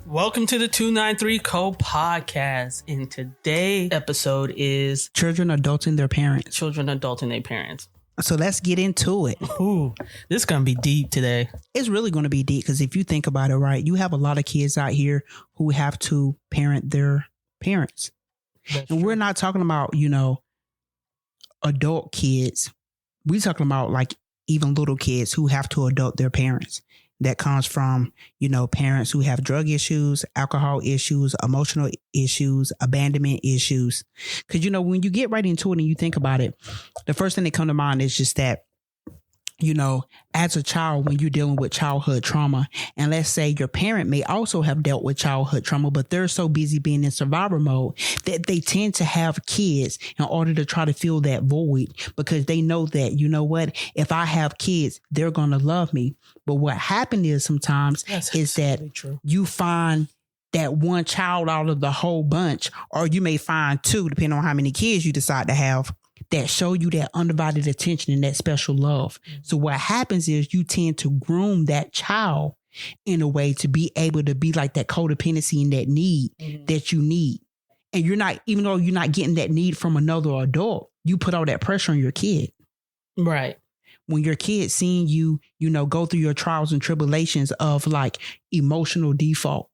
Welcome to the 293 Co podcast. And today's episode is Children adulting their parents. children adulting their parents. So let's get into it. Ooh, this is going to be deep today. It's really going to be deep because if you think about it, right, you have a lot of kids out here who have to parent their parents. And we're not talking about, adult kids. We're talking about like even little kids who have to adult their parents. That comes from, parents who have drug issues, alcohol issues, emotional issues, abandonment issues. Because, when you get right into it and you think about it, the first thing that comes to mind is just that, as a child, when you're dealing with childhood trauma, and let's say your parent may also have dealt with childhood trauma, but they're so busy being in survivor mode that they tend to have kids in order to try to fill that void because they know that, if I have kids, they're going to love me. But what happened is sometimes is that true. You find that one child out of the whole bunch, or you may find two, depending on how many kids you decide to have, that show you that undivided attention and that special love. Mm-hmm. So what happens is you tend to groom that child in a way to be able to be like that codependency and that need that you need. And you're not, even though you're not getting that need from another adult, you put all that pressure on your kid. Right. When your kid seeing you, go through your trials and tribulations of like emotional default,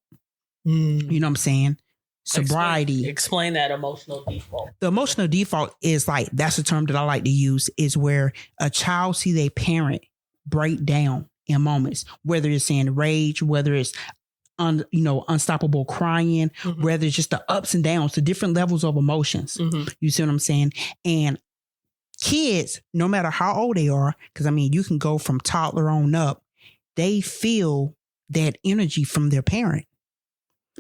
you know what I'm saying? Sobriety. Explain that emotional default. The emotional default is like, that's a term that I like to use, is where a child see their parent break down in moments, whether it's in rage, whether it's unstoppable crying, whether it's just the ups and downs, the different levels of emotions. You see what I'm saying? And kids, no matter how old they are, because you can go from toddler on up, they feel that energy from their parent.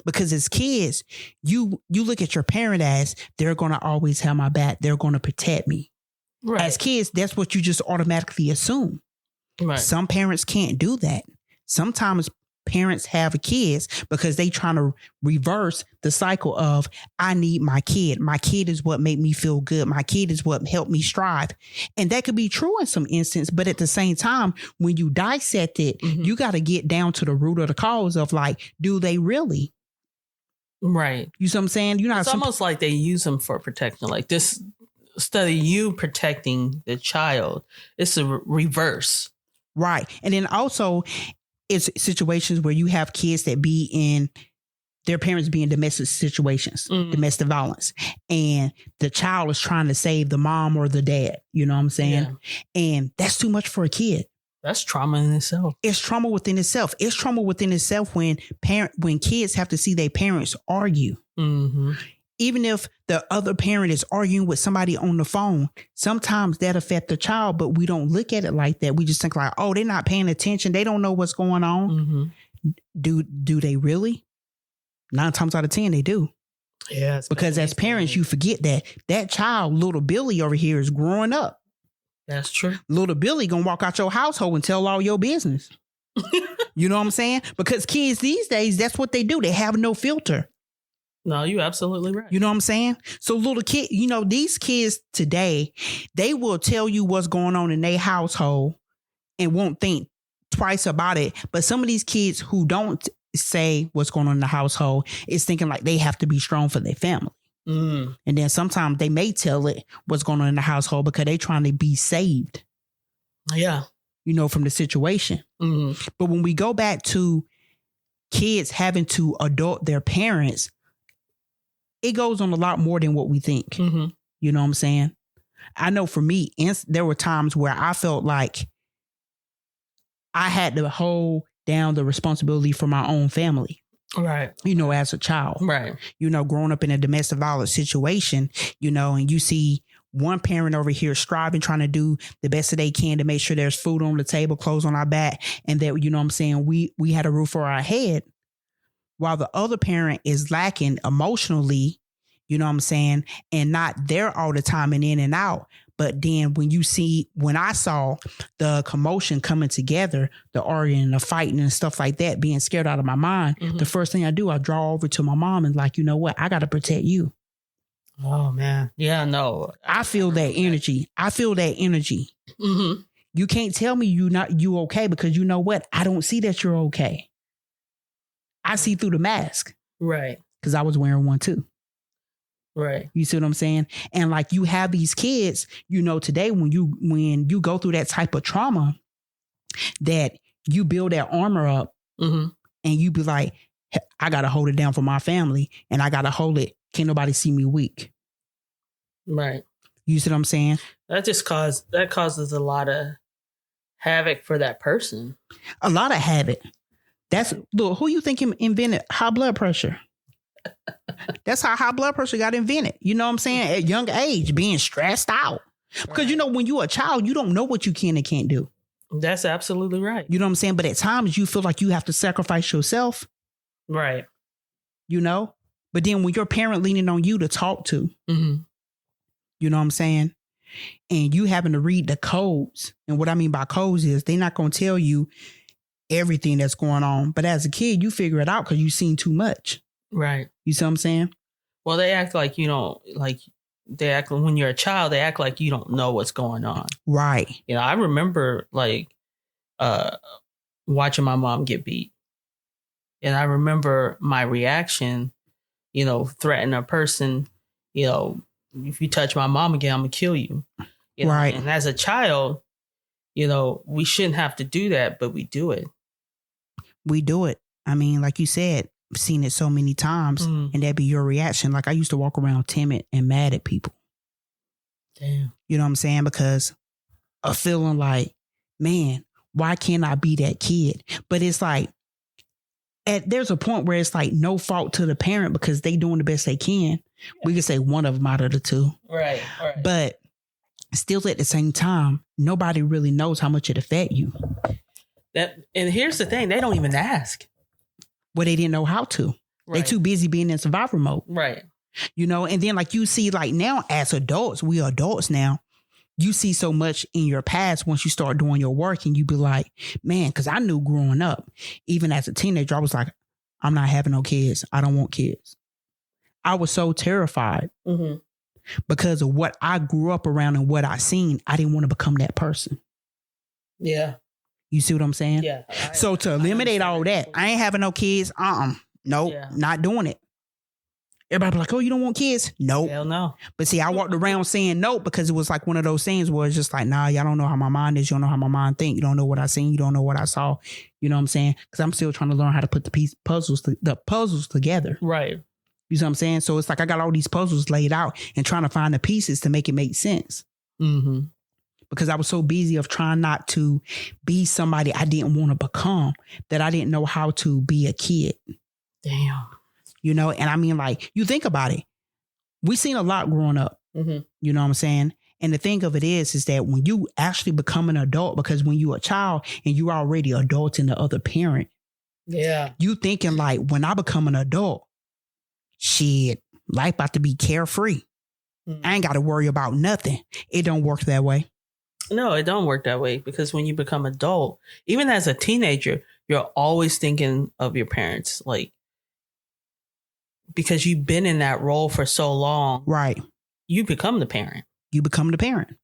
Because as kids, you look at your parent as they're going to always have my back. They're going to protect me. Right. As kids, that's what you just automatically assume. Right. Some parents can't do that. Sometimes parents have kids because they trying to reverse the cycle of, I need my kid. My kid is what made me feel good. My kid is what helped me strive. And that could be true in some instance. But at the same time, when you dissect it, you got to get down to the root of the cause of like, do they really? Right. You see what I'm saying? It's almost like they use them for protection. Like this study, you protecting the child. It's a reverse. Right. And then also it's situations where you have kids that be in their parents be in domestic situations, domestic violence, and the child is trying to save the mom or the dad. You know what I'm saying? Yeah. And that's too much for a kid. That's trauma in itself. It's trauma within itself. It's trauma within itself when kids have to see their parents argue. Even if the other parent is arguing with somebody on the phone, sometimes that affects the child, but we don't look at it like that. We just think like, oh, they're not paying attention. They don't know what's going on. Do they really? 9 times out of 10, they do. Yeah. Because as parents, you forget that child, little Billy over here, is growing up. That's true. Little Billy gonna walk out your household and tell all your business. You know what I'm saying? Because kids these days, that's what they do. They have no filter. No, you're absolutely right. You know what I'm saying? So little kid, these kids today, they will tell you what's going on in their household and won't think twice about it. But some of these kids who don't say what's going on in the household is thinking like they have to be strong for their family. And then sometimes they may tell it what's going on in the household because they're trying to be saved. Yeah. From the situation. But when we go back to kids having to adult their parents, it goes on a lot more than what we think. You know what I'm saying? I know for me, there were times where I felt like I had to hold down the responsibility for my own family. Right. As a child. Right. Growing up in a domestic violence situation, and you see one parent over here striving, trying to do the best that they can to make sure there's food on the table, clothes on our back, and that, you know what I'm saying, we had a roof over our head, while the other parent is lacking emotionally, you know what I'm saying, and not there all the time and in and out. But then when I saw the commotion coming together, the arguing, the fighting and stuff like that, being scared out of my mind, the first thing I do, I draw over to my mom and like, you know what? I got to protect you. Oh, man. Yeah, no. I feel that energy. You can't tell me you okay because you know what? I don't see that you're okay. I see through the mask. Right. Because I was wearing one too. Right. You see what I'm saying? And like you have these kids, you know, today when you go through that type of trauma, that you build that armor up and you be like, I got to hold it down for my family and I got to hold it. Can't nobody see me weak. Right. You see what I'm saying? That causes a lot of havoc for that person. A lot of havoc. Look, who you think invented high blood pressure? That's how high blood pressure got invented. You know what I'm saying? At young age, being stressed out. Because, you know, when you're a child, you don't know what you can and can't do. That's absolutely right. You know what I'm saying? But at times you feel like you have to sacrifice yourself. Right. You know? But then when your parent leaning on you to talk to, you know what I'm saying? And you having to read the codes. And what I mean by codes is they're not going to tell you everything that's going on. But as a kid, you figure it out because you've seen too much. Right. You see what I'm saying? Well, they act like, you know, like they act when you're a child, they act like you don't know what's going on. Right. You know, I remember like watching my mom get beat. And I remember my reaction, you know, threaten a person, you know, if you touch my mom again, I'm going to kill you. You know? Right. And as a child, you know, we shouldn't have to do that, but we do it. We do it. I mean, like you said, I've seen it so many times and that'd be your reaction. Like I used to walk around timid and mad at people. Damn. You know what I'm saying? Because of feeling like, man, why can't I be that kid? But it's like, there's a point where it's like no fault to the parent because they doing the best they can. Yeah. We could say one of them out of the two. Right. But still at the same time, nobody really knows how much it affect you. And here's the thing, they don't even ask. Well, they didn't know how to. Right. They too busy being in survival mode. Right. You know, and then like you see like now as adults, we are adults now. You see so much in your past once you start doing your work and you be like, man, because I knew growing up, even as a teenager, I was like, I'm not having no kids. I don't want kids. I was so terrified because of what I grew up around and what I seen. I didn't want to become that person. Yeah. You see what I'm saying? Yeah. So to eliminate all that, I ain't having no kids. Nope, not doing it. Everybody be like, oh, you don't want kids? Nope. Hell no. But see, I walked around saying no because it was like one of those things where it's just like, nah, y'all don't know how my mind is. You don't know how my mind think. You don't know what I seen. You don't know what I saw. You know what I'm saying? Because I'm still trying to learn how to put the puzzles together. Right. You see what I'm saying? So it's like I got all these puzzles laid out and trying to find the pieces to make it make sense. Because I was so busy of trying not to be somebody I didn't want to become that I didn't know how to be a kid. Damn. You know, and I mean, like, you think about it. We seen a lot growing up. You know what I'm saying? And the thing of it is that when you actually become an adult, because when you're a child and you're already adulting the other parent, you thinking like, when I become an adult, shit, life about to be carefree. I ain't got to worry about nothing. It don't work that way. No, it don't work that way because when you become adult, even as a teenager, you're always thinking of your parents, like, because you've been in that role for so long. Right. You become the parent. You become the parent.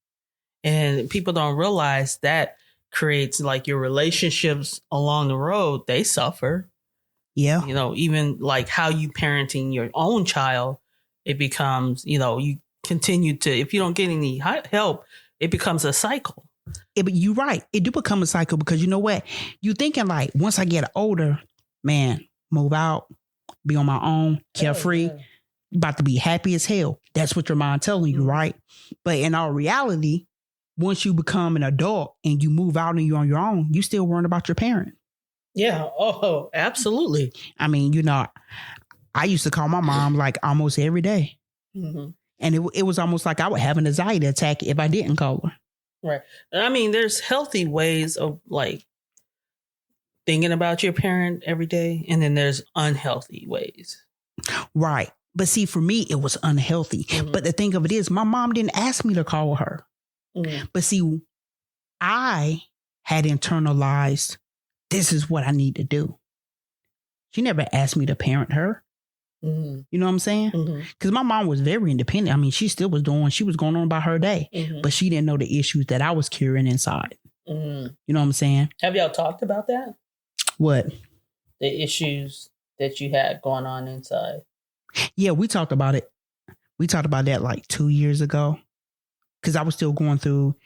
And people don't realize that creates like your relationships along the road. They suffer. Yeah. You know, even like how you parenting your own child, it becomes, you know, you continue to, if you don't get any help, it becomes a cycle. But you're right. It do become a cycle because you know what? You thinking like once I get older, man, move out, be on my own, carefree, about to be happy as hell. That's what your mind telling you, right? But in all reality, once you become an adult and you move out and you're on your own, you still worrying about your parent. Yeah. Oh, absolutely. I mean, you know, I used to call my mom like almost every day. And it was almost like I would have an anxiety attack if I didn't call her. Right. I mean, there's healthy ways of like thinking about your parent every day. And then there's unhealthy ways. Right. But see, for me, it was unhealthy. But the thing of it is, my mom didn't ask me to call her. But see, I had internalized, this is what I need to do. She never asked me to parent her. You know what I'm saying? Because my mom was very independent. I mean, she still was she was going on about her day, but she didn't know the issues that I was carrying inside. You know what I'm saying? Have y'all talked about that? What? The issues that you had going on inside? Yeah, we talked about it. We talked about that like 2 years ago, because I was still going through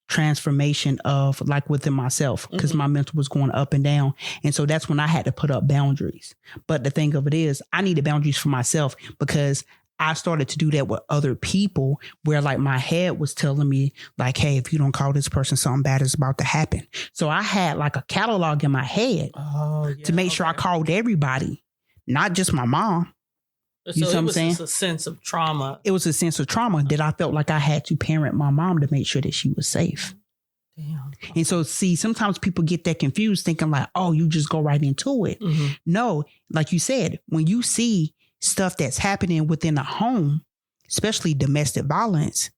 transformation of like within myself, because my mental was going up and down. And so that's when I had to put up boundaries. But the thing of it is, I needed boundaries for myself, because I started to do that with other people, where like my head was telling me like, hey, if you don't call this person, something bad is about to happen. So I had like a catalog in my head to make sure I called everybody, not just my mom. So it was just a sense of trauma. It was a sense of trauma that I felt like I had to parent my mom to make sure that she was safe. Damn. And so, see, sometimes people get that confused, thinking like, oh, you just go right into it. No, like you said, when you see stuff that's happening within a home, especially domestic violence,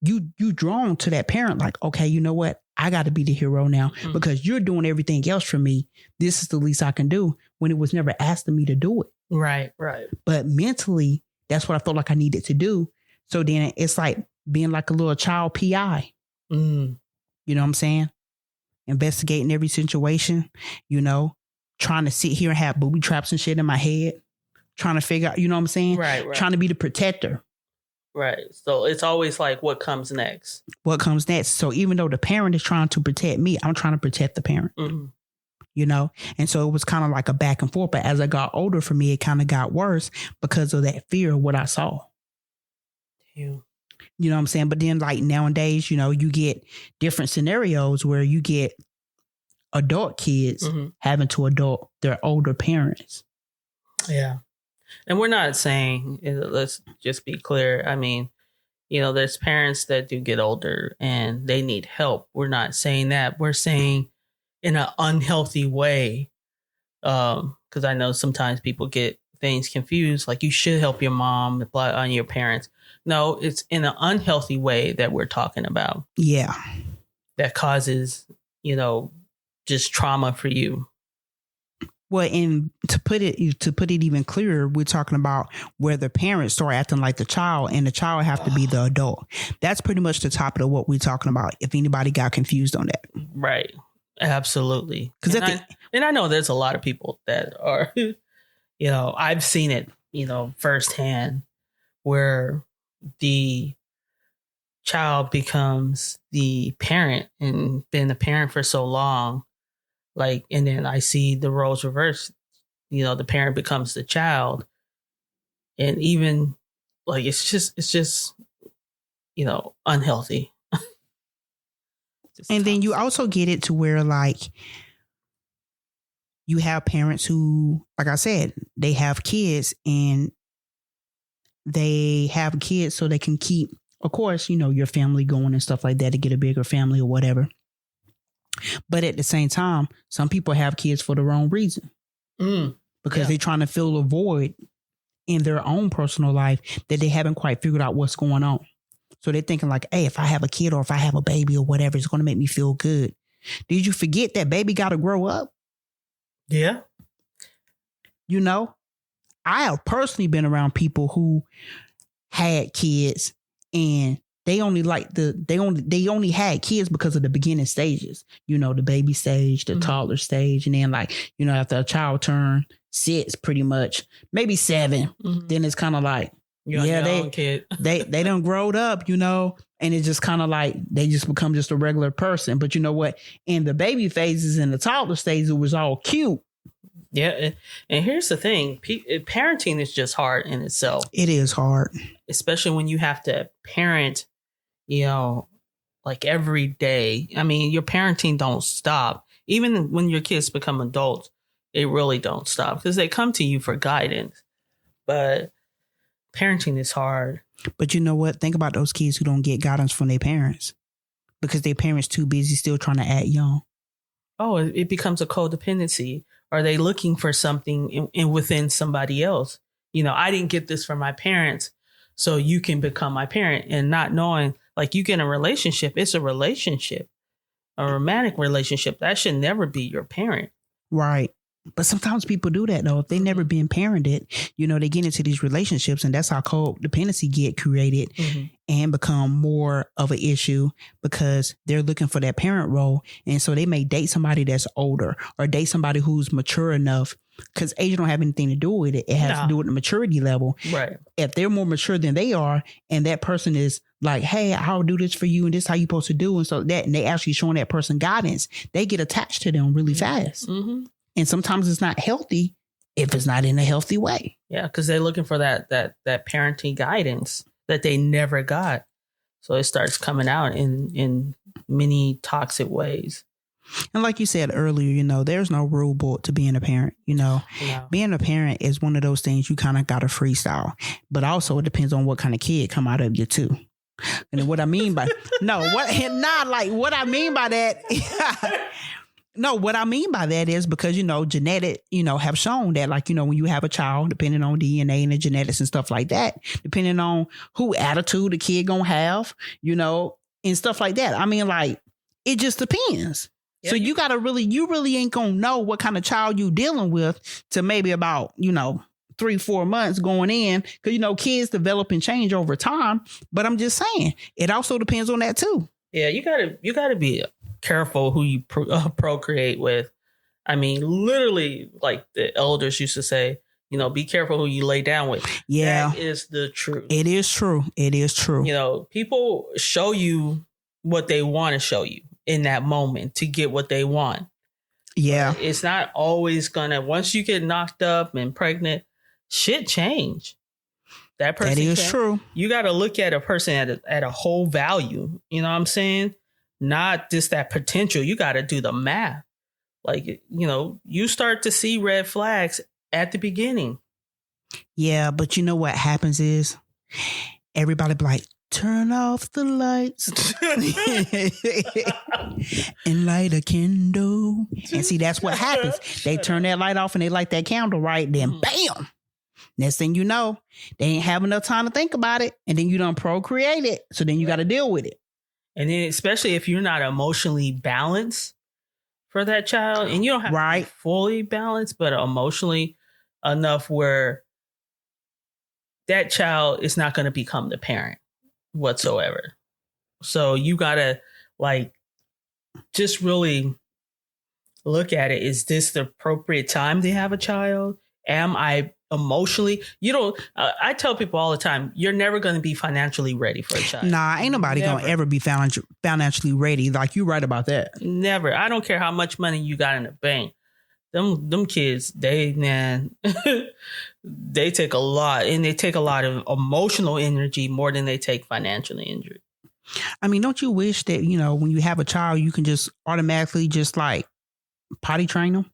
you drawn to that parent like, okay, you know what? I got to be the hero now, because you're doing everything else for me. This is the least I can do, when it was never asked of me to do it. Right. But mentally, that's what I felt like I needed to do. So then it's like being like a little child PI. You know what I'm saying? Investigating every situation, you know, trying to sit here and have booby traps and shit in my head, trying to figure out, you know what I'm saying? Right. Trying to be the protector. Right. So it's always like, what comes next? What comes next? So even though the parent is trying to protect me, I'm trying to protect the parent. You know? And so it was kind of like a back and forth. But as I got older, for me, it kind of got worse because of that fear of what I saw. Damn. You know what I'm saying? But then like nowadays, you know, you get different scenarios where you get adult kids having to adult their older parents. Yeah. And we're not saying, let's just be clear. I mean, you know, there's parents that do get older and they need help. We're not saying that. We're saying in an unhealthy way. Because I know sometimes people get things confused. Like, you should help your mom, apply on your parents. No, it's in an unhealthy way that we're talking about. Yeah. That causes, you know, just trauma for you. Well, and to put it even clearer, we're talking about where the parents start acting like the child, and the child have to be the adult. That's pretty much the topic of what we're talking about, if anybody got confused on that. Right. Absolutely. And I know there's a lot of people that are, you know, I've seen it, you know, firsthand, where the child becomes the parent and been the parent for so long. Like, and then I see the roles reversed. You know, the parent becomes the child. And even like, it's just, you know, unhealthy. And then you also get it to where like you have parents who, like I said, they have kids and they have kids so they can keep, of course, you know, your family going and stuff like that, to get a bigger family or whatever. But at the same time, some people have kids for the wrong reason, because they're trying to fill a void in their own personal life that they haven't quite figured out what's going on. So they're thinking like, hey, if I have a kid or if I have a baby or whatever, it's going to make me feel good. Did you forget that baby got to grow up? Yeah. You know, I have personally been around people who had kids and they only had kids because of the beginning stages, you know, the baby stage, the toddler stage. And then like, you know, after a child turned 6, pretty much, maybe 7, then it's kind of like, they done growed up, you know, and it's just kind of like they just become just a regular person. But you know what? In the baby phases and the toddler stage, it was all cute. Yeah. And here's the thing. Parenting is just hard in itself. It is hard. Especially when you have to parent, you know, like every day. I mean, your parenting don't stop. Even when your kids become adults, they really don't stop because they come to you for guidance. But parenting is hard. But you know what? Think about those kids who don't get guidance from their parents because their parents too busy still trying to act young. Oh, it becomes a codependency. Are they looking for something in within somebody else? You know, I didn't get this from my parents, so you can become my parent, and not knowing, like, you get in a relationship, it's a relationship, a romantic relationship. That should never be your parent. Right. But sometimes people do that, though. If they never been parented, you know, they get into these relationships and that's how codependency get created and become more of an issue because they're looking for that parent role. And so they may date somebody that's older or date somebody who's mature enough because age don't have anything to do with it. It has to do with the maturity level. Right. If they're more mature than they are, and that person is like, hey, I'll do this for you, and this is how you're supposed to do, and so that, and they actually showing that person guidance, they get attached to them really fast. Mm-hmm. And sometimes it's not healthy if it's not in a healthy way. Yeah, because they're looking for that parenting guidance that they never got. So it starts coming out in many toxic ways. And like you said earlier, you know, there's no rule book to being a parent. You know, being a parent is one of those things you kind of got to freestyle. But also it depends on what kind of kid come out of you too. And what I mean by what I mean by that. No, what I mean by that is because, you know, genetic, you know, have shown that, like, you know, when you have a child, depending on DNA and the genetics and stuff like that, depending on who attitude the kid gonna have, you know, and stuff like that. I mean, like, it just depends. Yeah, so you really ain't gonna know what kind of child you dealing with to maybe about, you know, 3-4 months going in, because, you know, kids develop and change over time. But I'm just saying, it also depends on that too. Yeah, you gotta be careful who you procreate with. I mean, literally, like the elders used to say, you know, be careful who you lay down with. Yeah, that is the truth. It is true. It is true. You know, people show you what they want to show you in that moment to get what they want. Yeah, but it's not always gonna. Once you get knocked up and pregnant, shit change. That person. That is true. You got to look at a person at a whole value. You know what I'm saying? Not just that potential. You got to do the math. Like, you know, you start to see red flags at the beginning. Yeah, but you know what happens is everybody be like, turn off the lights and light a candle. And see, that's what happens. They turn that light off and they light that candle, right? Then bam. Next thing you know, they ain't have enough time to think about it. And then you done procreate it. So then you got to deal with it. And then especially if you're not emotionally balanced for that child, and you don't have to be fully balanced, but emotionally enough where that child is not going to become the parent whatsoever. So you got to like just really look at it. Is this the appropriate time to have a child? Am I emotionally? You don't. I tell people all the time, you're never going to be financially ready for a child. Nah, ain't nobody going to ever be financially ready. Like, you right about that. Never. I don't care how much money you got in the bank. Them kids, they take a lot, and they take a lot of emotional energy more than they take financial energy. I mean, don't you wish that, you know, when you have a child, you can just automatically just like potty train them?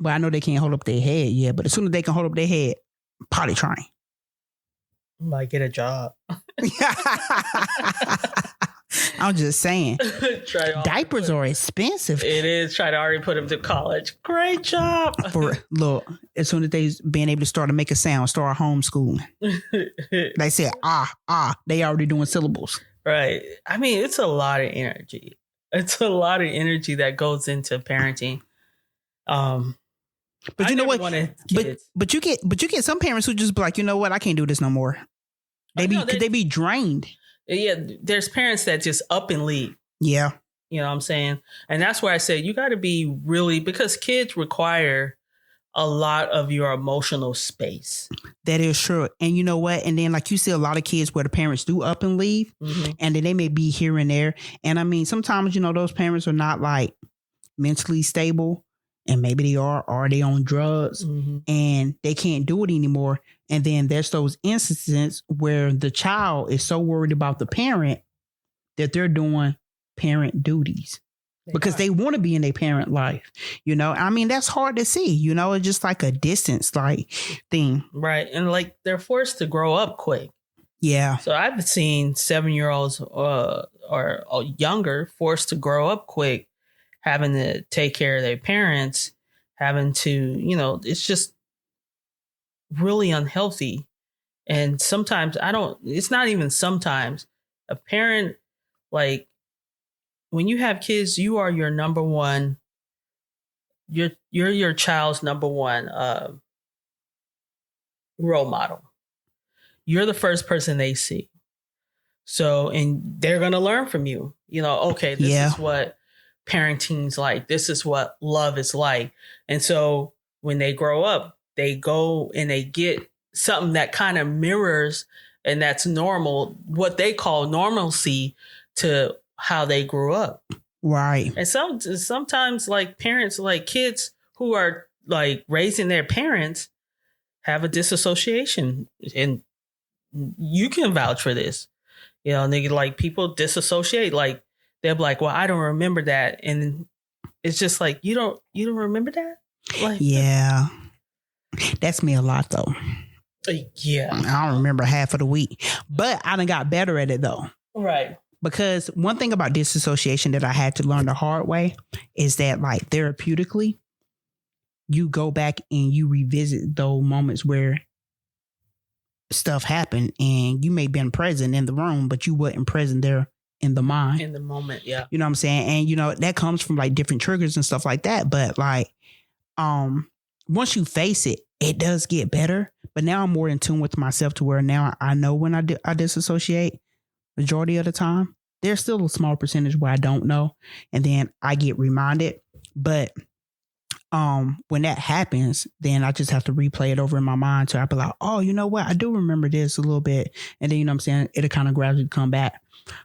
Well, I know they can't hold up their head yet, but as soon as they can hold up their head, potty train. Might get a job. I'm just saying. Diapers are expensive. It is. Try to already put them to college. Great job. Look, as soon as they being able to start to make a sound, start homeschooling. They said, they already doing syllables. Right. I mean, it's a lot of energy. It's a lot of energy that goes into parenting. But you know what? But you get some parents who just be like, you know what? I can't do this no more. They be drained. Yeah, there's parents that just up and leave. Yeah. You know what I'm saying? And that's why I say you got to be really, because kids require a lot of your emotional space. That is true. And you know what? And then, like, you see a lot of kids where the parents do up and leave, and then they may be here and there. And I mean, sometimes, you know, those parents are not like mentally stable. And maybe they are they on drugs and they can't do it anymore. And then there's those instances where the child is so worried about the parent that they're doing parent duties because they want to be in their parent life. You know, I mean, that's hard to see, you know, it's just like a distance like thing. Right. And like they're forced to grow up quick. Yeah. So I've seen 7-year-olds or younger forced to grow up quick, having to take care of their parents, having to, you know, it's just really unhealthy. And sometimes it's not even sometimes. A parent, like, when you have kids, you are your number one, you're your child's number one role model. You're the first person they see. So, and they're going to learn from you. You know, okay, this is what parenting's like. This is what love is like. And so when they grow up, they go and they get something that kind of mirrors, and that's normal, what they call normalcy to how they grew up. Right. And sometimes like parents, like kids who are like raising their parents have a disassociation, and you can vouch for this. You know, nigga, like people disassociate, like they're like, well, I don't remember that. And it's just like, you don't remember that? Like, yeah. That's me a lot though. Yeah. I don't remember half of the week, but I done got better at it though. Right. Because one thing about disassociation that I had to learn the hard way is that like therapeutically, you go back and you revisit those moments where stuff happened and you may have been present in the room, but you wasn't present there in the mind. In the moment, yeah. You know what I'm saying? And you know, that comes from like different triggers and stuff like that. But like, once you face it, it does get better. But now I'm more in tune with myself to where now I know when I disassociate. Majority of the time, there's still a small percentage where I don't know, and then I get reminded. But when that happens, then I just have to replay it over in my mind. So I be like, oh, you know what? I do remember this a little bit, and then you know what I'm saying, it'll kind of gradually come back.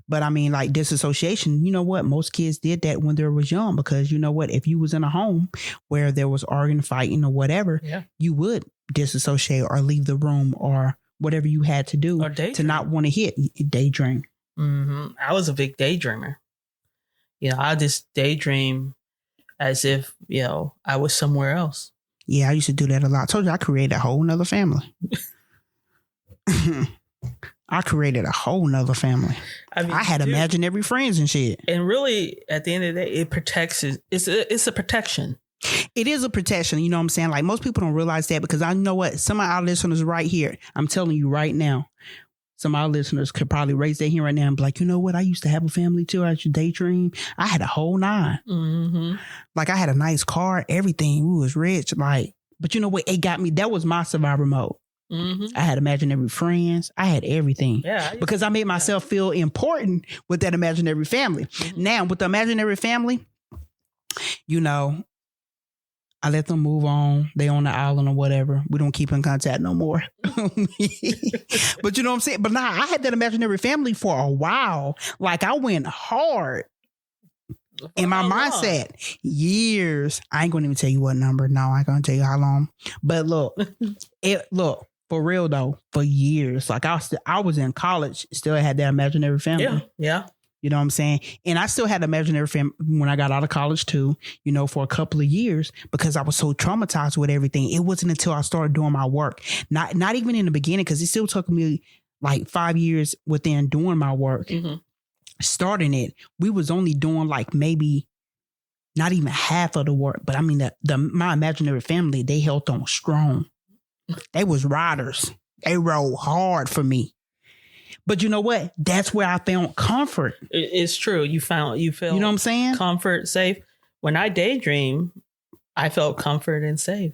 But I mean, like disassociation, you know what? Most kids did that when they was young, because you know what? If you was in a home where there was arguing, fighting, or whatever, you would disassociate or leave the room or whatever you had to do to not want to hit daydream. Mm-hmm. I was a big daydreamer. You know, I just daydream as if, you know, I was somewhere else. Yeah, I used to do that a lot. I told you I created a whole nother family. I created a whole nother family. I mean, I had imaginary friends and shit. And really, at the end of the day, it protects. It's a protection. It is a protection. You know what I'm saying? Like most people don't realize that, because I know what, some of our listeners right here, I'm telling you right now, some of our listeners could probably raise their hand right now and be like, you know what? I used to have a family too. I used to daydream. I had a whole 9. Mm-hmm. Like I had a nice car, everything. We was rich. Like, but you know what? It got me. That was my survival mode. Mm-hmm. I had imaginary friends. I had everything. Yeah, because I made myself feel important with that imaginary family. Mm-hmm. Now with the imaginary family, you know, I let them move on. They on the island or whatever. We don't keep in contact no more. But you know what I'm saying? But nah, I had that imaginary family for a while. Like I went hard in my mindset. Years. I ain't gonna even tell you what number. No, I ain't gonna tell you how long. But look, for real though, for years. Like I was in college, still had that imaginary family. Yeah. You know what I'm saying? And I still had imaginary family when I got out of college too, you know, for a couple of years, because I was so traumatized with everything. It wasn't until I started doing my work, not even in the beginning, because it still took me like 5 years within doing my work, starting it. We was only doing like maybe not even half of the work. But I mean, my imaginary family, they held on strong. They was riders. They rode hard for me. But you know what? That's where I found comfort. It's true. You felt, you know what I'm saying? Comfort, safe. When I daydream, I felt comfort and safe.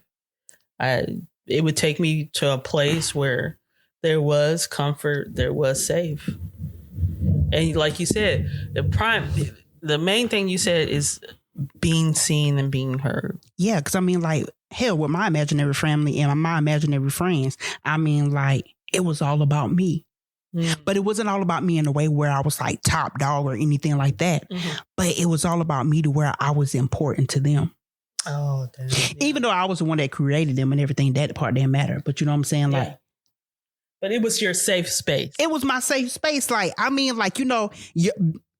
It would take me to a place where there was comfort, there was safe. And like you said, the main thing you said is being seen and being heard. Yeah, because I mean, like, hell, with my imaginary family and my imaginary friends, I mean, like, it was all about me. But it wasn't all about me in a way where I was like top dog or anything like that. Mm-hmm. But it was all about me to where I was important to them. Oh, damn. Yeah. Even though I was the one that created them and everything, that part didn't matter. But you know what I'm saying? Yeah. Like, but it was your safe space. It was my safe space. Like, I mean, like, you know,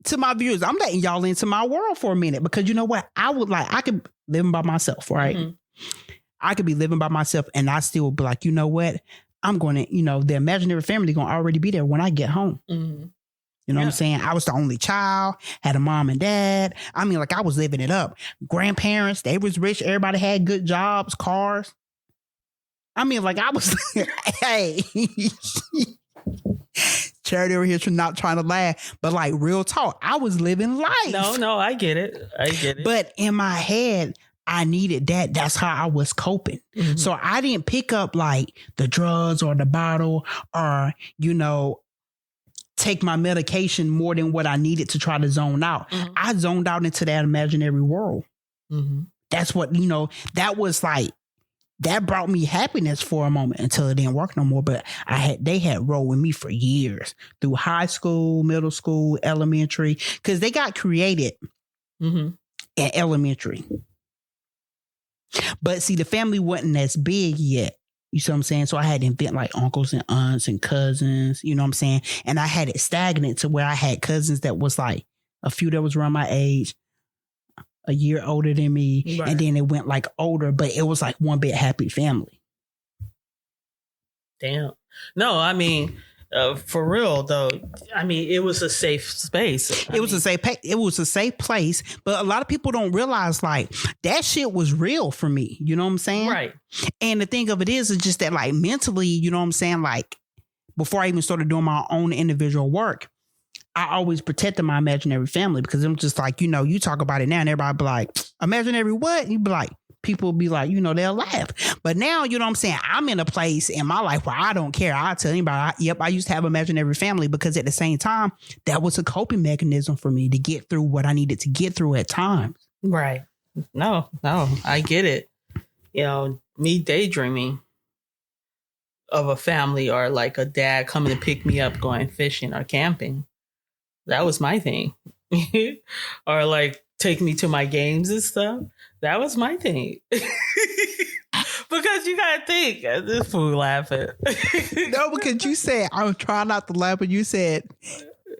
to my viewers, I'm letting y'all into my world for a minute, because you know what? I could live by myself, right? Mm-hmm. I could be living by myself and I still be like, you know what? I'm going to, you know, the imaginary family going to already be there when I get home. Mm-hmm. You know what I'm saying? I was the only child, had a mom and dad. I mean, like, I was living it up. Grandparents, they was rich. Everybody had good jobs, cars. I mean, like, I was, hey, Charity over here not trying to laugh, but like, real talk, I was living life. No, I get it. But in my head, I needed that. That's how I was coping. Mm-hmm. So I didn't pick up like the drugs or the bottle or, you know, take my medication more than what I needed to try to zone out. Mm-hmm. I zoned out into that imaginary world. Mm-hmm. That's what, that was like, that brought me happiness for a moment until it didn't work no more. But they had rolled with me for years through high school, middle school, elementary, because they got created at elementary. But see, the family wasn't as big yet. You see what I'm saying? So I had to invent like uncles and aunts and cousins, you know what I'm saying? And I had it stagnant to where I had cousins that was like a few that was around my age, a year older than me. Right. And then it went like older, but it was like one big happy family. Damn. No, I mean, for real though, I mean, it was a safe space. It was a safe place, but a lot of people don't realize like that shit was real for me. You know what I'm saying? Right. And the thing of it is just that like mentally, you know what I'm saying? Like before I even started doing my own individual work, I always protected my imaginary family because I'm just like, you talk about it now and everybody be like, imaginary what? And you be like, people be like, they'll laugh. But now, you know what I'm saying? I'm in a place in my life where I don't care. I tell anybody, I used to have imaginary family because at the same time, that was a coping mechanism for me to get through what I needed to get through at times. Right. No, I get it. Me daydreaming of a family or like a dad coming to pick me up going fishing or camping. That was my thing. Or like take me to my games and stuff. That was my thing. Because you gotta think, this fool laughing. No, because you said, I'm trying not to laugh, but you said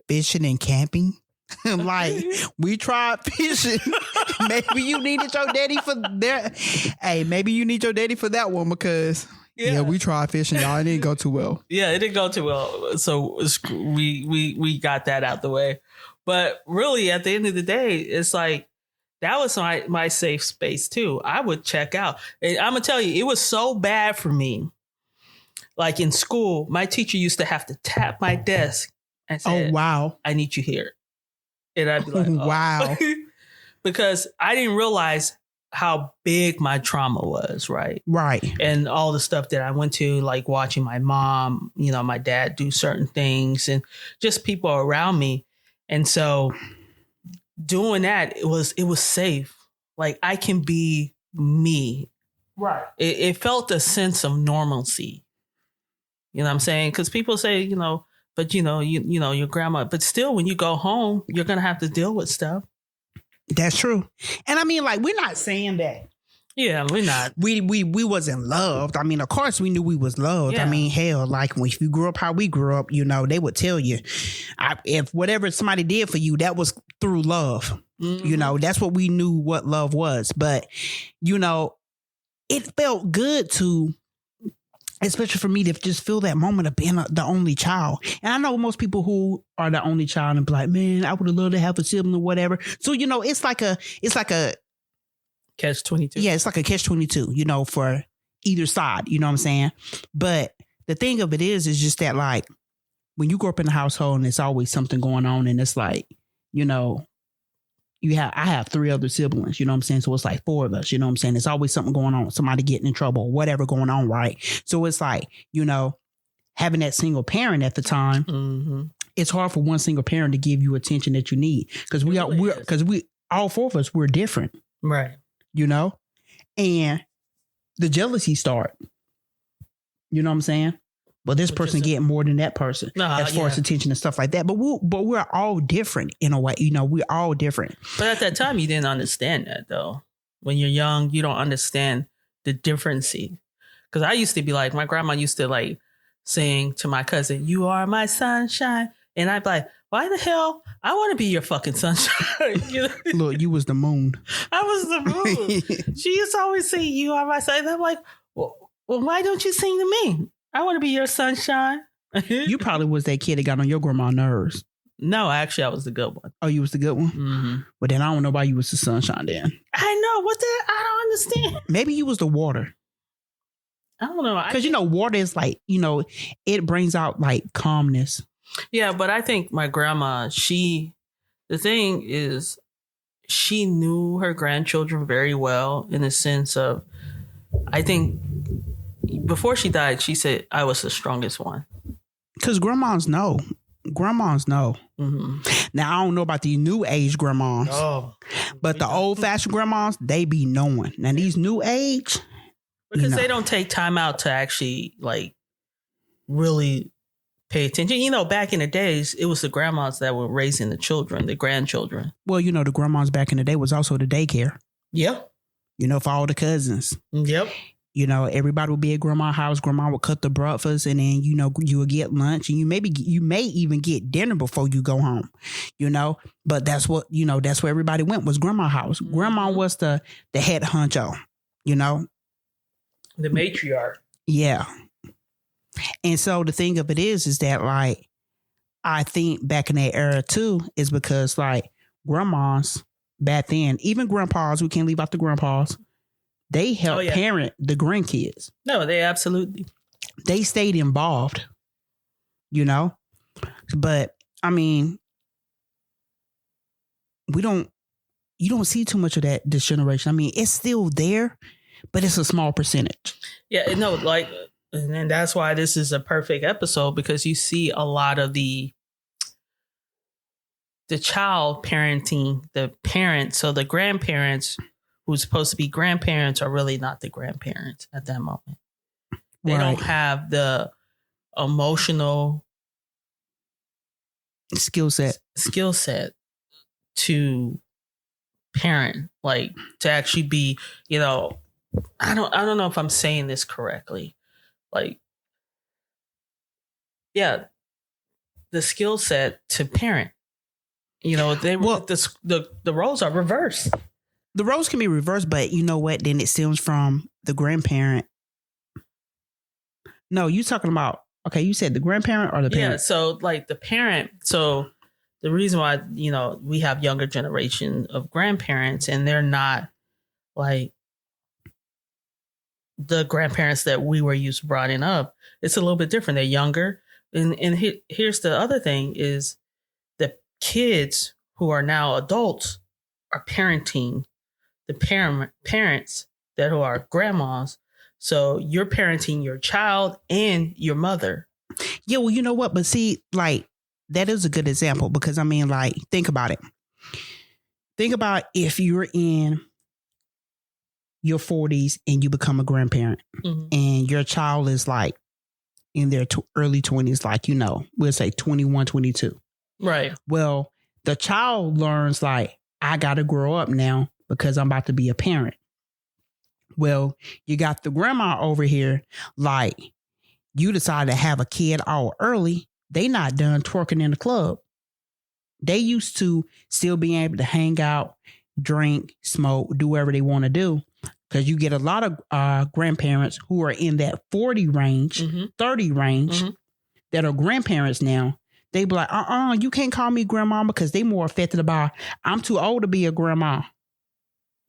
fishing and camping. Like, we tried fishing. Maybe you needed your daddy for that. Hey, maybe you need your daddy for that one because... Yeah, we tried fishing, y'all. It didn't go too well. Yeah, it didn't go too well. So we got that out the way. But really, at the end of the day, it's like, that was my safe space too. I would check out. And I'm going to tell you, it was so bad for me. Like in school, my teacher used to have to tap my desk and say, "Oh, wow. I need you here." And I'd be like, oh. Wow. Because I didn't realize how big my trauma was, right? Right. And all the stuff that I went to, like watching my mom, my dad do certain things and just people around me. And so doing that, it was safe. Like I can be me. Right. It felt a sense of normalcy. You know what I'm saying? Because people say, but your grandma, but still when you go home, you're going to have to deal with stuff. That's true. And I mean, like, we're not saying that. Yeah, we're not. We wasn't loved. I mean, of course we knew we was loved. Yeah. I mean, hell, like if you grew up how we grew up, they would tell you if whatever somebody did for you, that was through love. Mm-hmm. That's what we knew what love was. But, it felt good to, especially for me, to just feel that moment of being the only child. And I know most people who are the only child and be like, man, I would have loved to have a sibling or whatever. So, it's like a catch-22. Yeah, it's like a catch-22, for either side, you know what I'm saying? But the thing of it is just that like when you grow up in a household and there's always something going on and it's like, I have 3 other siblings, you know what I'm saying? So it's like 4 of us, you know what I'm saying? There's always something going on, somebody getting in trouble, whatever going on, right? So it's like, having that single parent at the time, it's hard for one single parent to give you attention that you need because all 4 of us, we're different. Right. And the jealousy start, you know what I'm saying? Well, this person getting more than that person as far as attention and stuff like that. But we're all different in a way. We're all different. But at that time, you didn't understand that, though. When you're young, you don't understand the difference. Because I used to be like, my grandma used to like sing to my cousin, "You are my sunshine." And I'd be like, why the hell? I want to be your fucking sunshine. Look, you was the moon. I was the moon. She used to always say, "You are my sunshine." I'm like, well, why don't you sing to me? I want to be your sunshine. You probably was that kid that got on your grandma's nerves. No, actually, I was the good one. Oh, you was the good one? Mm-hmm. But then I don't know why you was the sunshine then. I know. I don't understand. Maybe you was the water. I don't know. Because, water is like, it brings out like calmness. Yeah, but I think my grandma, the thing is, she knew her grandchildren very well in the sense of, I think before she died, she said I was the strongest one. Because grandmas know. grandmas know. Mm-hmm. Now, I don't know about the new age grandmas, but the old fashioned grandmas, they be knowing. Now, these new age, because they don't take time out to actually like really pay attention. You know, back in the days, it was the grandmas that were raising the children, the grandchildren. Well, you know, the grandmas back in the day was also the daycare. Yep. You know, for all the cousins. Yep. You know, everybody would be at grandma's house. Grandma would cut the breakfast, and then, you know, you would get lunch, and you may even get dinner before you go home, you know. But that's what, you know, that's where everybody went, was grandma's house. Mm-hmm. Grandma was the head honcho, you know. The matriarch. Yeah. And so the thing of it is that, like, I think back in that era too, is because like grandmas back then, even grandpas, we can't leave out the grandpas, they help parent the grandkids. No, they absolutely. They stayed involved, you know. But I mean, you don't see too much of that this generation. I mean, it's still there, but it's a small percentage. Yeah, no, like, and that's why this is a perfect episode, because you see a lot of the child parenting, the parents, so the grandparents who's supposed to be grandparents are really not the grandparents at that moment. They don't have the emotional skill set to parent, like to actually be, you know, I don't know if I'm saying this correctly. Like, yeah, the skill set to parent. You know, the roles are reversed. The roles can be reversed, but you know what? Then it stems from the grandparent. No, you talking about, okay, you said the grandparent or the parent? Yeah, so like the parent. So the reason why, you know, we have younger generation of grandparents, and they're not like the grandparents that we were used to bringing up. It's a little bit different. They're younger. And here's the other thing is the kids who are now adults are parenting the parents that who are grandmas. So you're parenting your child and your mother. Yeah, well, you know what? But see, like, that is a good example, because I mean, like, think about it. Think about if you're in your 40s and you become a grandparent, mm-hmm. and your child is like in their early 20s, like, you know, we'll say 21, 22. Right. Well, the child learns like, I got to grow up now because I'm about to be a parent. Well, you got the grandma over here, like, you decided to have a kid all early. They not done twerking in the club. They used to still being able to hang out, drink, smoke, do whatever they want to do. Because you get a lot of grandparents who are in that 40 range, mm-hmm. 30 range, mm-hmm. that are grandparents now. They be like, you can't call me grandma, because they more affected about, I'm too old to be a grandma.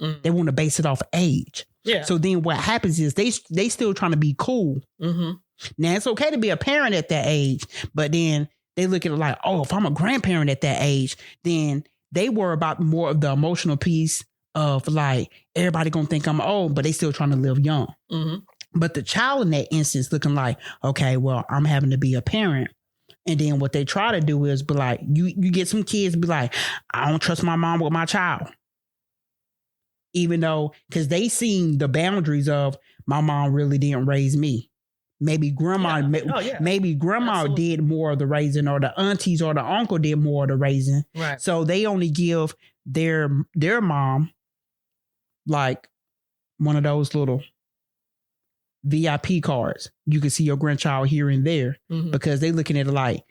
Mm. They want to base it off age. Yeah. So then what happens is they still trying to be cool. Mm-hmm. Now, it's okay to be a parent at that age, but then they look at it like, oh, if I'm a grandparent at that age, then they worry about more of the emotional piece of like, everybody gonna think I'm old, but they still trying to live young. Mm-hmm. But the child in that instance looking like, okay, well, I'm having to be a parent. And then what they try to do is be like, you get some kids be like, I don't trust my mom with my child. Even though, because they seen the boundaries of, my mom really didn't raise me. Maybe grandma, maybe grandma Absolutely. Did more of the raising, or the aunties or the uncle did more of the raising. Right. So they only give their mom like one of those little VIP cards. You can see your grandchild here and there, mm-hmm. because they looking at it like,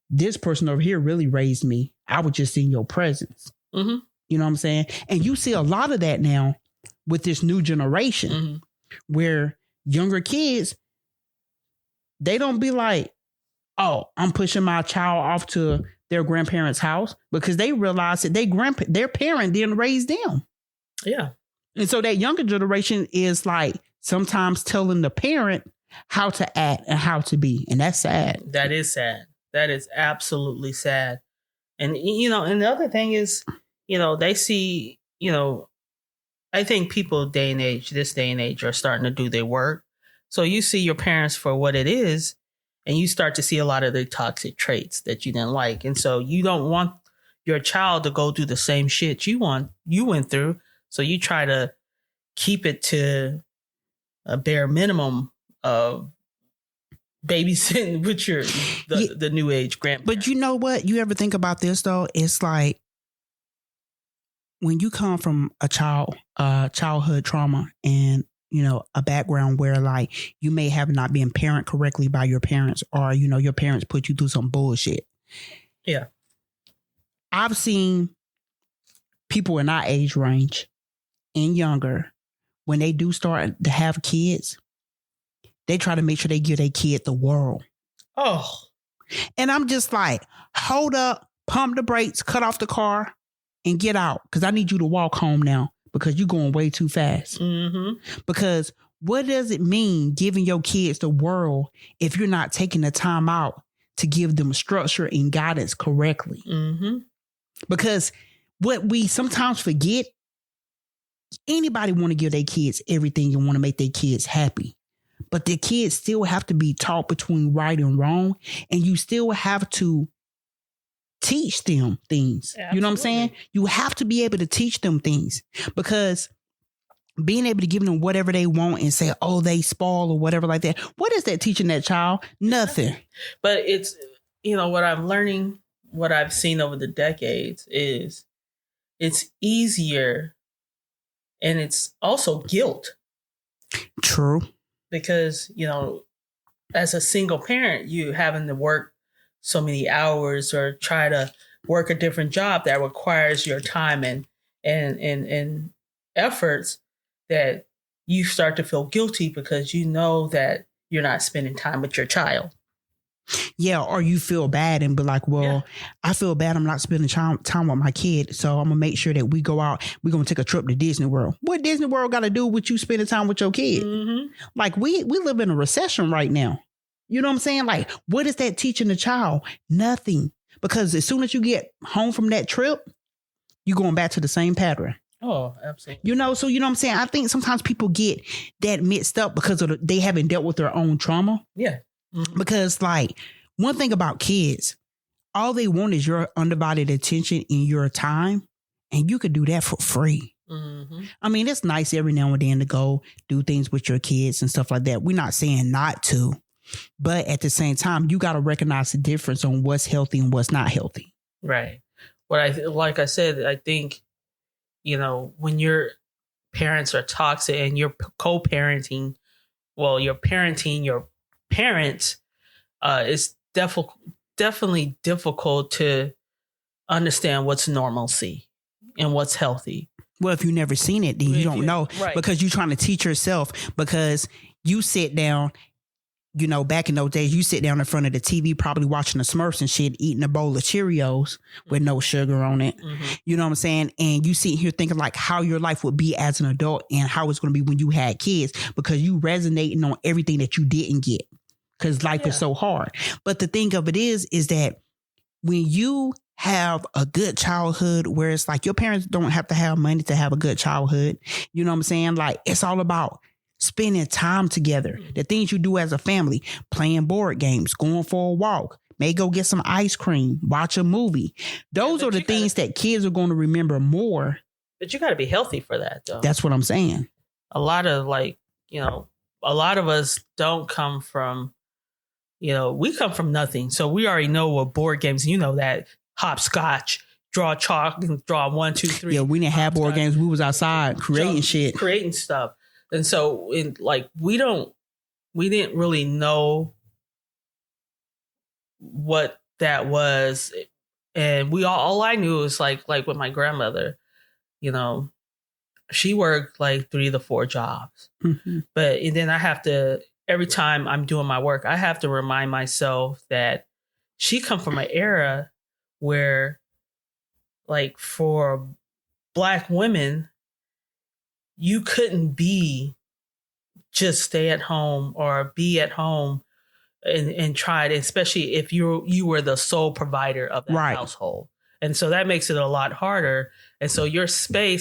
this person over here really raised me. I was just in your presence. Mm-hmm. You know what I'm saying? And you see a lot of that now with this new generation, mm-hmm. where younger kids, they don't be like, oh, I'm pushing my child off to their grandparents' house, because they realize that their parent didn't raise them. Yeah. And so that younger generation is like sometimes telling the parent how to act and how to be. And that's sad. That is sad. That is absolutely sad. And, you know, and the other thing is, you know, they see, you know, I think people this day and age are starting to do their work. So you see your parents for what it is. and you start to see a lot of the toxic traits that you didn't like. And so you don't want your child to go through the same shit you went through. So you try to keep it to a bare minimum of babysitting with the new age grandparents. But you know what? You ever think about this though? It's like when you come from a childhood trauma and, you know, a background where like you may have not been parented correctly by your parents, or, you know, your parents put you through some bullshit. Yeah. I've seen people in our age range and younger, when they do start to have kids, they try to make sure they give their kid the world. Oh. And I'm just like, hold up, pump the brakes, cut off the car, and get out. Because I need you to walk home now because you're going way too fast. Mm-hmm. Because what does it mean giving your kids the world if you're not taking the time out to give them structure and guidance correctly? Mm-hmm. Because what we sometimes forget, anybody want to give their kids everything and want to make their kids happy. But the kids still have to be taught between right and wrong. And you still have to teach them things. Absolutely. You know what I'm saying? You have to be able to teach them things, because being able to give them whatever they want and say, oh, they spoil or whatever like that. What is that teaching that child? Nothing. But it's, you know, what I'm learning, what I've seen over the decades is it's easier, and it's also guilt. True. Because, you know, as a single parent, you having to work so many hours or try to work a different job that requires your time and efforts, that you start to feel guilty because you know that you're not spending time with your child. Yeah, or you feel bad and be like, well, yeah, I feel bad I'm not spending time with my kid, so I'm going to make sure that we go out, we're going to take a trip to Disney World. What Disney World got to do with you spending time with your kid? Mm-hmm. Like, we live in a recession right now. You know what I'm saying? Like, what is that teaching the child? Nothing. Because as soon as you get home from that trip, you're going back to the same pattern. Oh, absolutely. You know, so you know what I'm saying? I think sometimes people get that mixed up because of they haven't dealt with their own trauma. Yeah. Mm-hmm. Because like one thing about kids, all they want is your undivided attention and your time. And you could do that for free. Mm-hmm. I mean, it's nice every now and then to go do things with your kids and stuff like that. We're not saying not to. But at the same time, you got to recognize the difference on what's healthy and what's not healthy. Right. Like I said, I think, you know, when your parents are toxic and you're co-parenting, well, you're parenting your parents, it's definitely difficult to understand what's normalcy and what's healthy. Well, if you've never seen it, then you don't know. Right. Because you're trying to teach yourself, because you sit down, you know, back in those days, you sit down in front of the TV, probably watching the Smurfs and shit, eating a bowl of Cheerios with no sugar on it. Mm-hmm. You know what I'm saying? And you sit here thinking like how your life would be as an adult and how it's going to be when you had kids, because you resonating on everything that you didn't get, because life is so hard. But the thing of it is that when you have a good childhood where it's like your parents don't have to have money to have a good childhood, you know what I'm saying? Like, it's all about spending time together, the things you do as a family, playing board games, going for a walk, may go get some ice cream, watch a movie. Those are the things that kids are going to remember more. But you got to be healthy for that, though. That's what I'm saying. A lot of a lot of us don't come from, we come from nothing. So we already know what board games, that hopscotch, draw chalk, and draw 1, 2, 3. Yeah, we didn't have board games. We was outside creating stuff. And so we didn't really know what that was. And all I knew was like with my grandmother, she worked like 3 to 4 jobs. Mm-hmm. And then I have to, every time I'm doing my work, I have to remind myself that she come from an era where, like, for Black women, you couldn't just stay at home or be at home and try it, especially if you were the sole provider of that household. And so that makes it a lot harder. And so your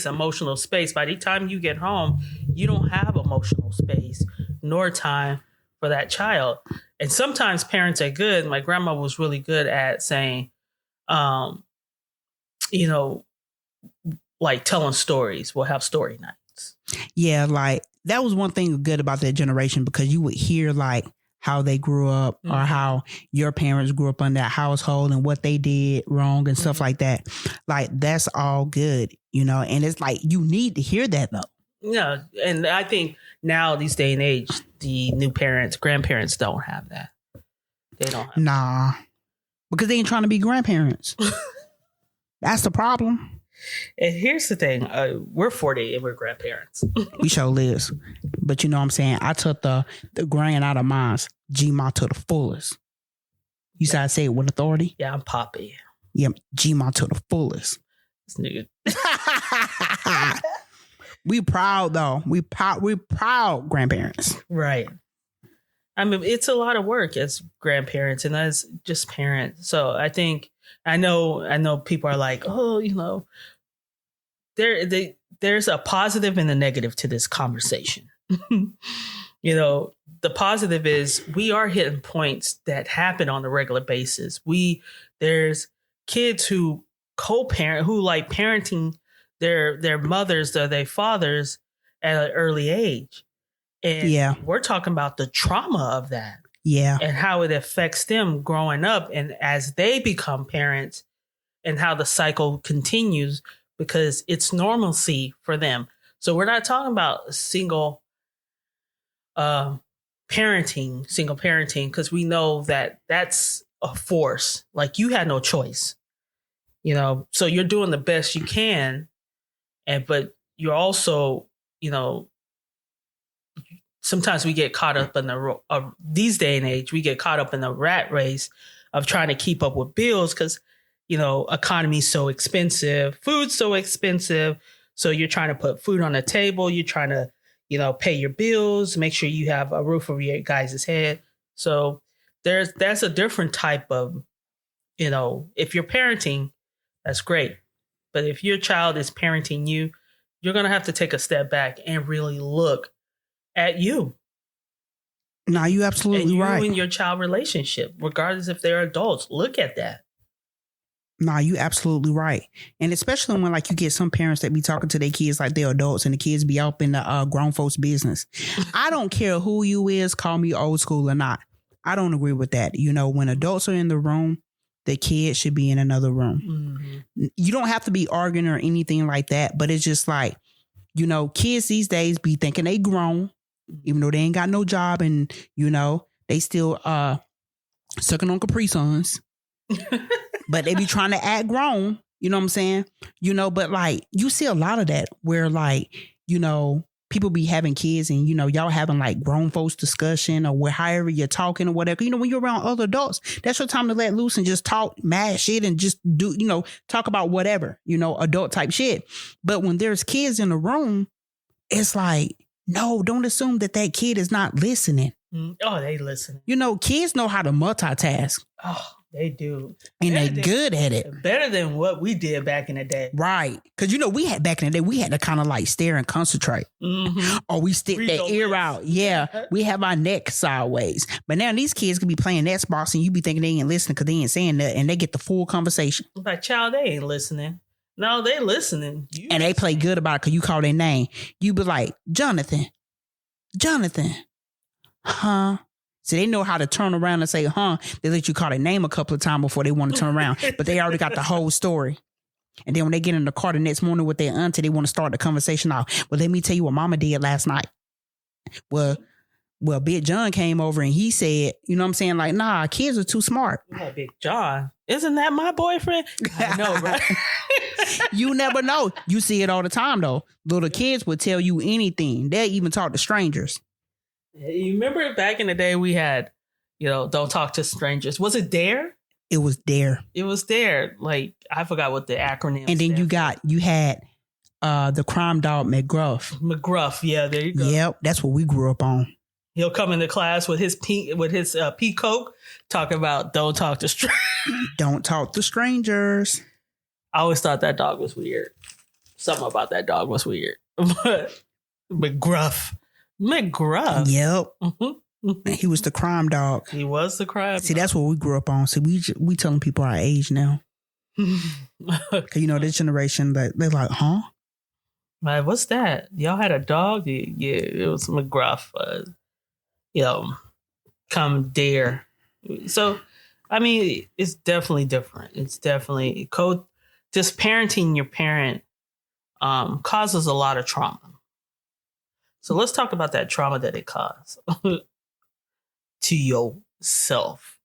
emotional space, by the time you get home, you don't have emotional space nor time for that child. And sometimes parents are good. My grandma was really good at saying, you know, like telling stories. We'll have story nights. Yeah, like that was one thing good about that generation, because you would hear like how they grew up or how your parents grew up in that household and what they did wrong and stuff like that. Like, that's all good, you know, and it's like, you need to hear that though. Yeah. And I think now, these day and age, the new parents, grandparents don't have that. They don't have Nah, because they ain't trying to be grandparents. That's the problem. And here's the thing. We're 40 and we're grandparents. We sure lives. But you know what I'm saying? I took the grand out of mine, Gma to the fullest. You said I say it with authority? Yeah, I'm Poppy. Yeah, Gma to the fullest. This nigga. We proud though. We proud grandparents. Right. I mean, it's a lot of work as grandparents and as just parents. So I know people are like, oh, you know, there's a positive and a negative to this conversation. You know, the positive is we are hitting points that happen on a regular basis. There's kids who co-parent, who like parenting their mothers or their fathers at an early age. And we're talking about the trauma of that. Yeah. And how it affects them growing up and as they become parents, and how the cycle continues because it's normalcy for them. So we're not talking about single parenting, because we know that that's a force. Like, you had no choice, you know, so you're doing the best you can. But you're also, you know, sometimes we get caught up in these day and age, we get caught up in the rat race of trying to keep up with bills because, you know, economy's so expensive, food's so expensive. So you're trying to put food on the table. You're trying to, you know, pay your bills, make sure you have a roof over your guys' head. So that's a different type of, you know, if you're parenting, that's great. But if your child is parenting you, you're going to have to take a step back and really look at you. No, you absolutely right. And your child relationship, regardless if they're adults, look at that. No, you absolutely right. And especially when like you get some parents that be talking to their kids like they're adults and the kids be up in the grown folks business. I don't care who you is, call me old school or not. I don't agree with that. You know, when adults are in the room, the kids should be in another room. Mm-hmm. You don't have to be arguing or anything like that, but it's just like, you know, kids these days be thinking they grown, even though they ain't got no job, and, you know, they still sucking on Capri Suns. But they be trying to act grown, you know what I'm saying? You know, but like, you see a lot of that where like, you know, people be having kids and, you know, y'all having like grown folks discussion or where however you're talking or whatever. You know, when you're around other adults, that's your time to let loose and just talk mad shit and just do, you know, talk about whatever, you know, adult type shit. But when there's kids in the room, it's like, no, don't assume that kid is not listening. Oh, they listen. You know, kids know how to multitask. Oh, they do. And they're good at it. Better than what we did back in the day. Right. Because, you know, back in the day, we had to kind of like stare and concentrate. Mm-hmm. Or we stick that ear out. Yeah. We have our neck sideways. But now these kids could be playing Xbox and you be thinking they ain't listening because they ain't saying that. And they get the full conversation. Like, child, they ain't listening. No, they listening. And they play good about it because you call their name. You be like, Jonathan. Huh? So they know how to turn around and say, huh. They let you call their name a couple of times before they want to turn around. But they already got the whole story. And then when they get in the car the next morning with their auntie, they want to start the conversation off. Well, let me tell you what mama did last night. Well, Big John came over and he said, you know what I'm saying? Like, nah, kids are too smart. Yeah, Big John. Isn't that my boyfriend? I know, right? You never know. You see it all the time, though. Little kids will tell you anything. They'll even talk to strangers. You remember back in the day we had, you know, don't talk to strangers. Was it DARE? It was DARE. It was DARE. Like, I forgot what the acronym. And then you had the crime dog McGruff. Yeah, there you go. Yep, that's what we grew up on. He'll come into class with his peacoat, talking about don't talk to strangers. Don't talk to strangers. I always thought that dog was weird. Something about that dog was weird. But McGruff. Yep. Mm-hmm. He was the crime dog. He was the crime See, dog. that's what we grew up on. See, we telling people our age now. Cause this generation, they're like, huh? Like, what's that? Y'all had a dog? Yeah, it was McGruff. Come dare. So, I mean, it's definitely different. It's definitely just parenting your parent causes a lot of trauma. So let's talk about that trauma that it caused to yourself.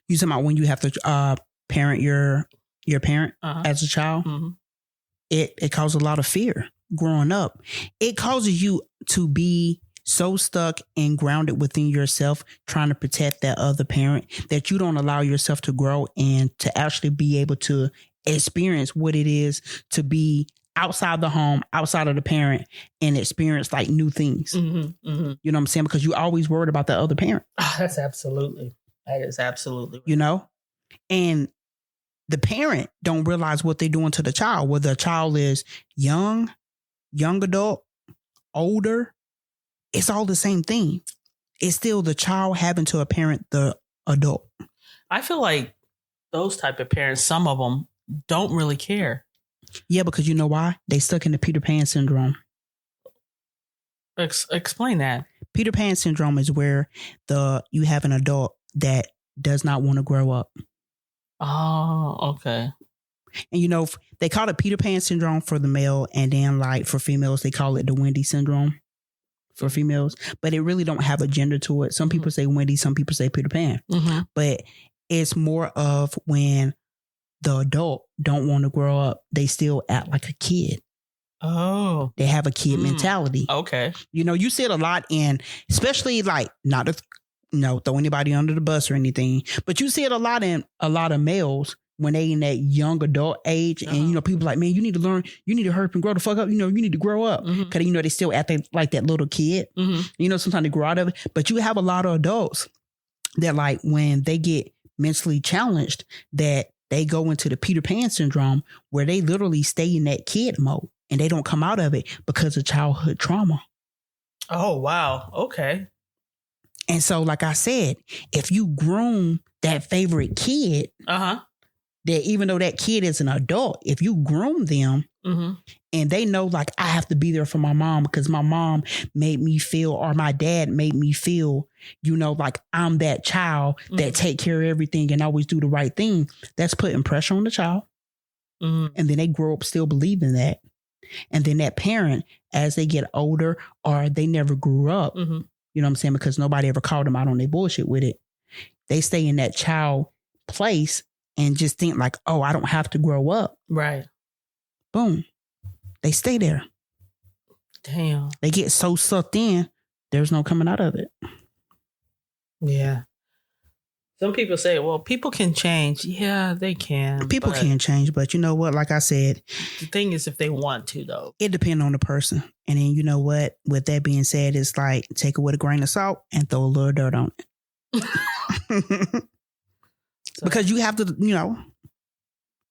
You talking about when you have to parent your parent as a child? Mm-hmm. It causes a lot of fear growing up. It causes you to be so stuck and grounded within yourself, trying to protect that other parent, that you don't allow yourself to grow and to actually be able to experience what it is to be outside the home, outside of the parent, and experience like new things. Mm-hmm, mm-hmm. You know what I'm saying? Because you always worried about the other parent. Oh, that is absolutely right. And the parent don't realize what they're doing to the child, whether the child is young adult, older. It's all the same thing. It's still the child having to parent the adult. I feel like those type of parents, some of them don't really care. Yeah, because you know why? They stuck in the Peter Pan syndrome. Explain that. Peter Pan syndrome is where you have an adult that does not want to grow up. Oh, okay. And they call it Peter Pan syndrome for the male, and then like for females, they call it the Wendy syndrome for females. But it really don't have a gender to it. Some people say Wendy, some people say Peter Pan. Mm-hmm. But it's more of when the adult don't want to grow up, they still act like a kid. Oh. They have a kid mentality. Okay. You see it a lot in, especially like, not to throw anybody under the bus or anything, but you see it a lot in a lot of males when they in that young adult age. And, people like, man, you need to learn, you need to hurry up and grow the fuck up. You need to grow up. Because, they still act like that little kid. Mm-hmm. Sometimes they grow out of it. But you have a lot of adults that like when they get mentally challenged, that they go into the Peter Pan syndrome where they literally stay in that kid mode and they don't come out of it because of childhood trauma. Oh, wow. Okay. And so, like I said, if you groom that favorite kid, that even though that kid is an adult, if you groom them and they know like, I have to be there for my mom because my mom made me feel, or my dad made me feel, like I'm that child that take care of everything and always do the right thing, that's putting pressure on the child. And then they grow up still believing that. And then that parent, as they get older or they never grew up, you know what I'm saying? Because nobody ever called them out on their bullshit with it. They stay in that child place and just think like, oh, I don't have to grow up. Right. Boom. They stay there. Damn. They get so sucked in, there's no coming out of it. Yeah. Some people say, well, people can change. Yeah, they can. People can change, but you know what? Like I said, the thing is if they want to, though. It depends on the person. And then you know what? With that being said, it's like take it with a grain of salt and throw a little dirt on it. Because you have to,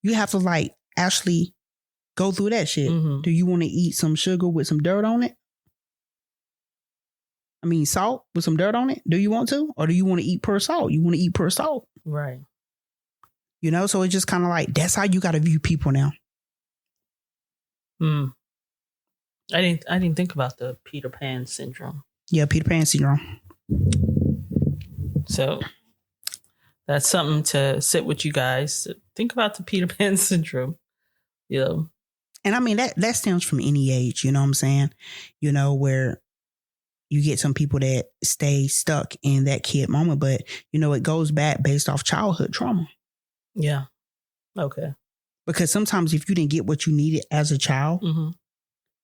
you have to like actually go through that shit. Do you want to eat some sugar with some dirt on it? I mean, salt with some dirt on it. Do you want to? Or do you want to eat pure salt? You want to eat pure salt. Right. So it's just kind of like, that's how you got to view people now. I didn't think about the Peter Pan syndrome. Yeah, Peter Pan syndrome. So that's something to sit with you guys. Think about the Peter Pan syndrome. And I mean, that stems from any age, you know what I'm saying? Where you get some people that stay stuck in that kid moment, but it goes back based off childhood trauma. Yeah. Okay. Because sometimes if you didn't get what you needed as a child,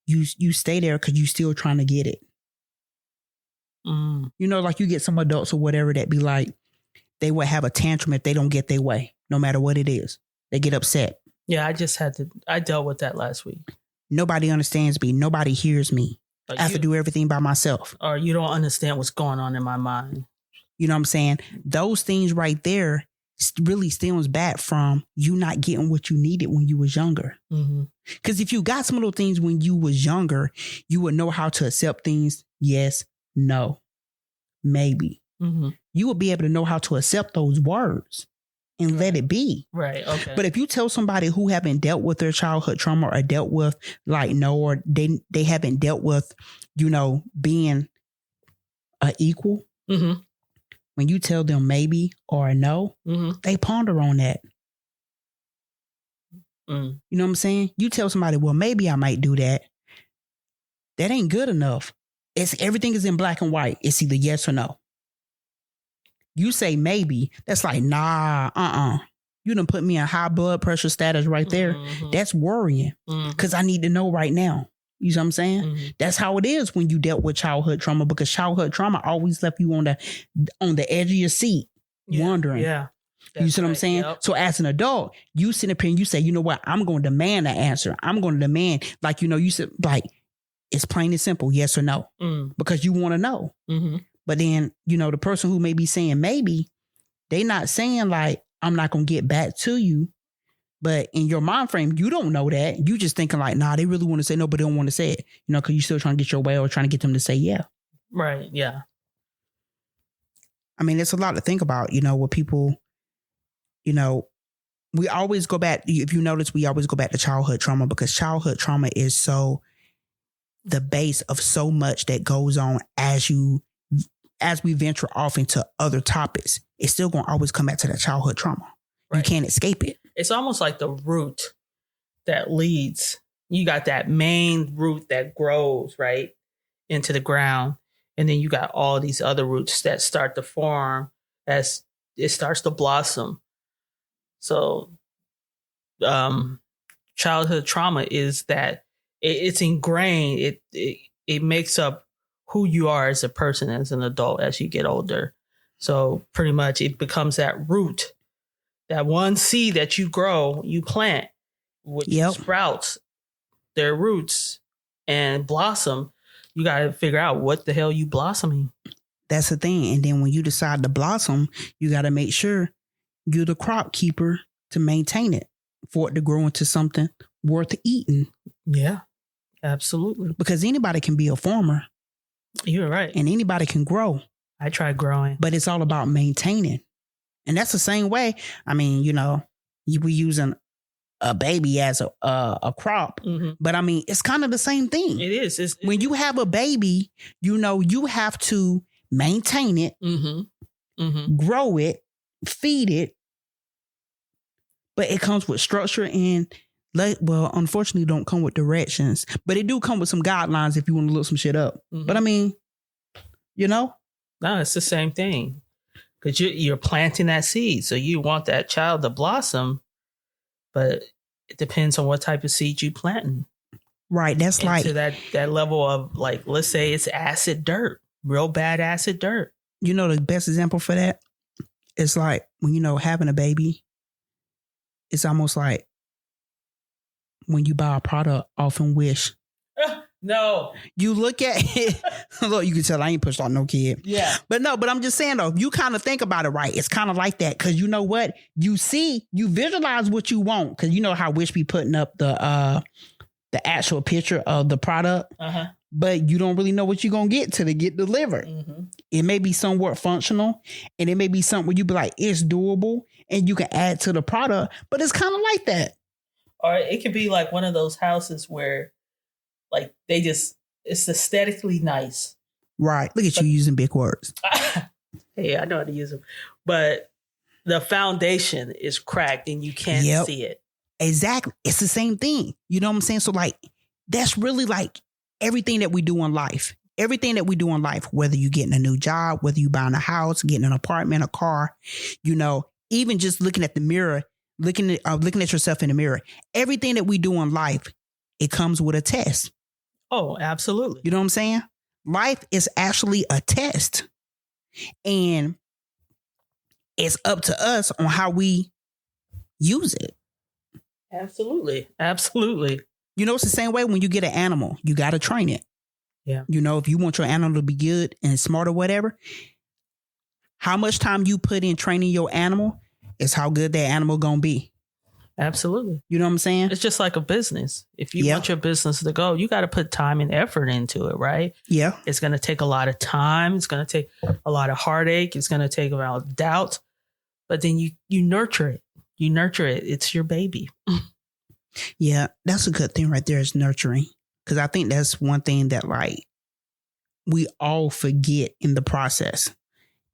you stay there because you still trying to get it. Like you get some adults or whatever that be like, they would have a tantrum if they don't get their way, no matter what it is. They get upset. Yeah, I dealt with that last week. Nobody understands me. Nobody hears me. I have to do everything by myself. Or you don't understand what's going on in my mind. You know what I'm saying? Those things right there really stems back from you not getting what you needed when you was younger. Because if you got some of those things when you was younger, you would know how to accept things. Yes, no. maybe, you will be able to know how to accept those words and let it be. Right. Okay. But if you tell somebody who haven't dealt with their childhood trauma or dealt with like no, or they haven't dealt with, being equal, when you tell them maybe or a no, they ponder on that. You know what I'm saying? You tell somebody, well, maybe I might do that. That ain't good enough. Everything is in black and white. It's either yes or no. You say maybe, that's like, nah, You done put me in high blood pressure status right there. That's worrying because I need to know right now. You know what I'm saying? That's how it is when you dealt with childhood trauma, because childhood trauma always left you on the edge of your seat, wondering. Yeah. You see what I'm saying? Yep. So as an adult, you sit up here and you say, you know what? I'm going to demand an answer. I'm going to demand, like, you said, like, it's plain and simple, yes or no, because you want to know. But then, the person who may be saying maybe, they not saying like, I'm not going to get back to you. But in your mind frame, you don't know that. You just thinking like, nah, they really want to say no, but they don't want to say it, because you're still trying to get your way or trying to get them to say yeah. Right. Yeah. I mean, it's a lot to think about, with people, we always go back. If you notice, we always go back to childhood trauma, because childhood trauma is so the base of so much that goes on as we venture off into other topics. It's still going to always come back to that childhood trauma. Right. You can't escape it. It's almost like the root that leads. You got that main root that grows right into the ground. And then you got all these other roots that start to form as it starts to blossom. So childhood trauma is that it's ingrained. It makes up who you are as a person, as an adult, as you get older. So pretty much it becomes that root, that one seed that you grow, you plant, which sprouts their roots and blossom. You got to figure out what the hell you blossoming. That's the thing. And then when you decide to blossom, you got to make sure you're the crop keeper to maintain it for it to grow into something worth eating. Yeah, absolutely. Because anybody can be a farmer. You're right. And anybody can grow. I tried growing. But it's all about maintaining. And that's the same way. I mean, you be using a baby as a crop. But I mean, it's kind of the same thing. It is. When you have a baby, you have to maintain it, grow it, feed it. But it comes with structure and, unfortunately, don't come with directions. But it do come with some guidelines if you want to look some shit up. But I mean, No, it's the same thing. Because you're planting that seed. So you want that child to blossom. But it depends on what type of seed you planting. Right. That's into like that level of, like, let's say it's acid dirt, real bad acid dirt. The best example for that is like when, having a baby, it's almost like when you buy a product off and Wish. No. You look at it. Look, you can tell I ain't pushed on no kid. Yeah. But I'm just saying, though, you kind of think about it, right? It's kind of like that. Because you know what? You visualize what you want. Because you know how Wish be putting up the actual picture of the product. But you don't really know what you're going to get till it get delivered. It may be somewhat functional. And it may be something where you be like, it's doable. And you can add to the product. But it's kind of like that. Or it could be like one of those houses where, like, it's aesthetically nice. Right. Look at you using big words. Hey, I know how to use them. But the foundation is cracked and you can't see it. Exactly. It's the same thing. You know what I'm saying? So, like, that's really like everything that we do in life. Everything that we do in life, whether you're getting a new job, whether you're buying a house, getting an apartment, a car, even just looking at the mirror, looking at yourself in the mirror. Everything that we do in life, it comes with a test. Oh, absolutely. You know what I'm saying? Life is actually a test. And it's up to us on how we use it. Absolutely. Absolutely. It's the same way when you get an animal, you got to train it. Yeah. If you want your animal to be good and smart or whatever, how much time you put in training your animal is how good that animal going to be. Absolutely. You know what I'm saying? It's just like a business. If you want your business to go, you got to put time and effort into it, right? Yeah. It's going to take a lot of time. It's going to take a lot of heartache. It's going to take a lot of doubt. But then you nurture it. You nurture it. It's your baby. Yeah, that's a good thing right there is nurturing. Because I think that's one thing that like we all forget in the process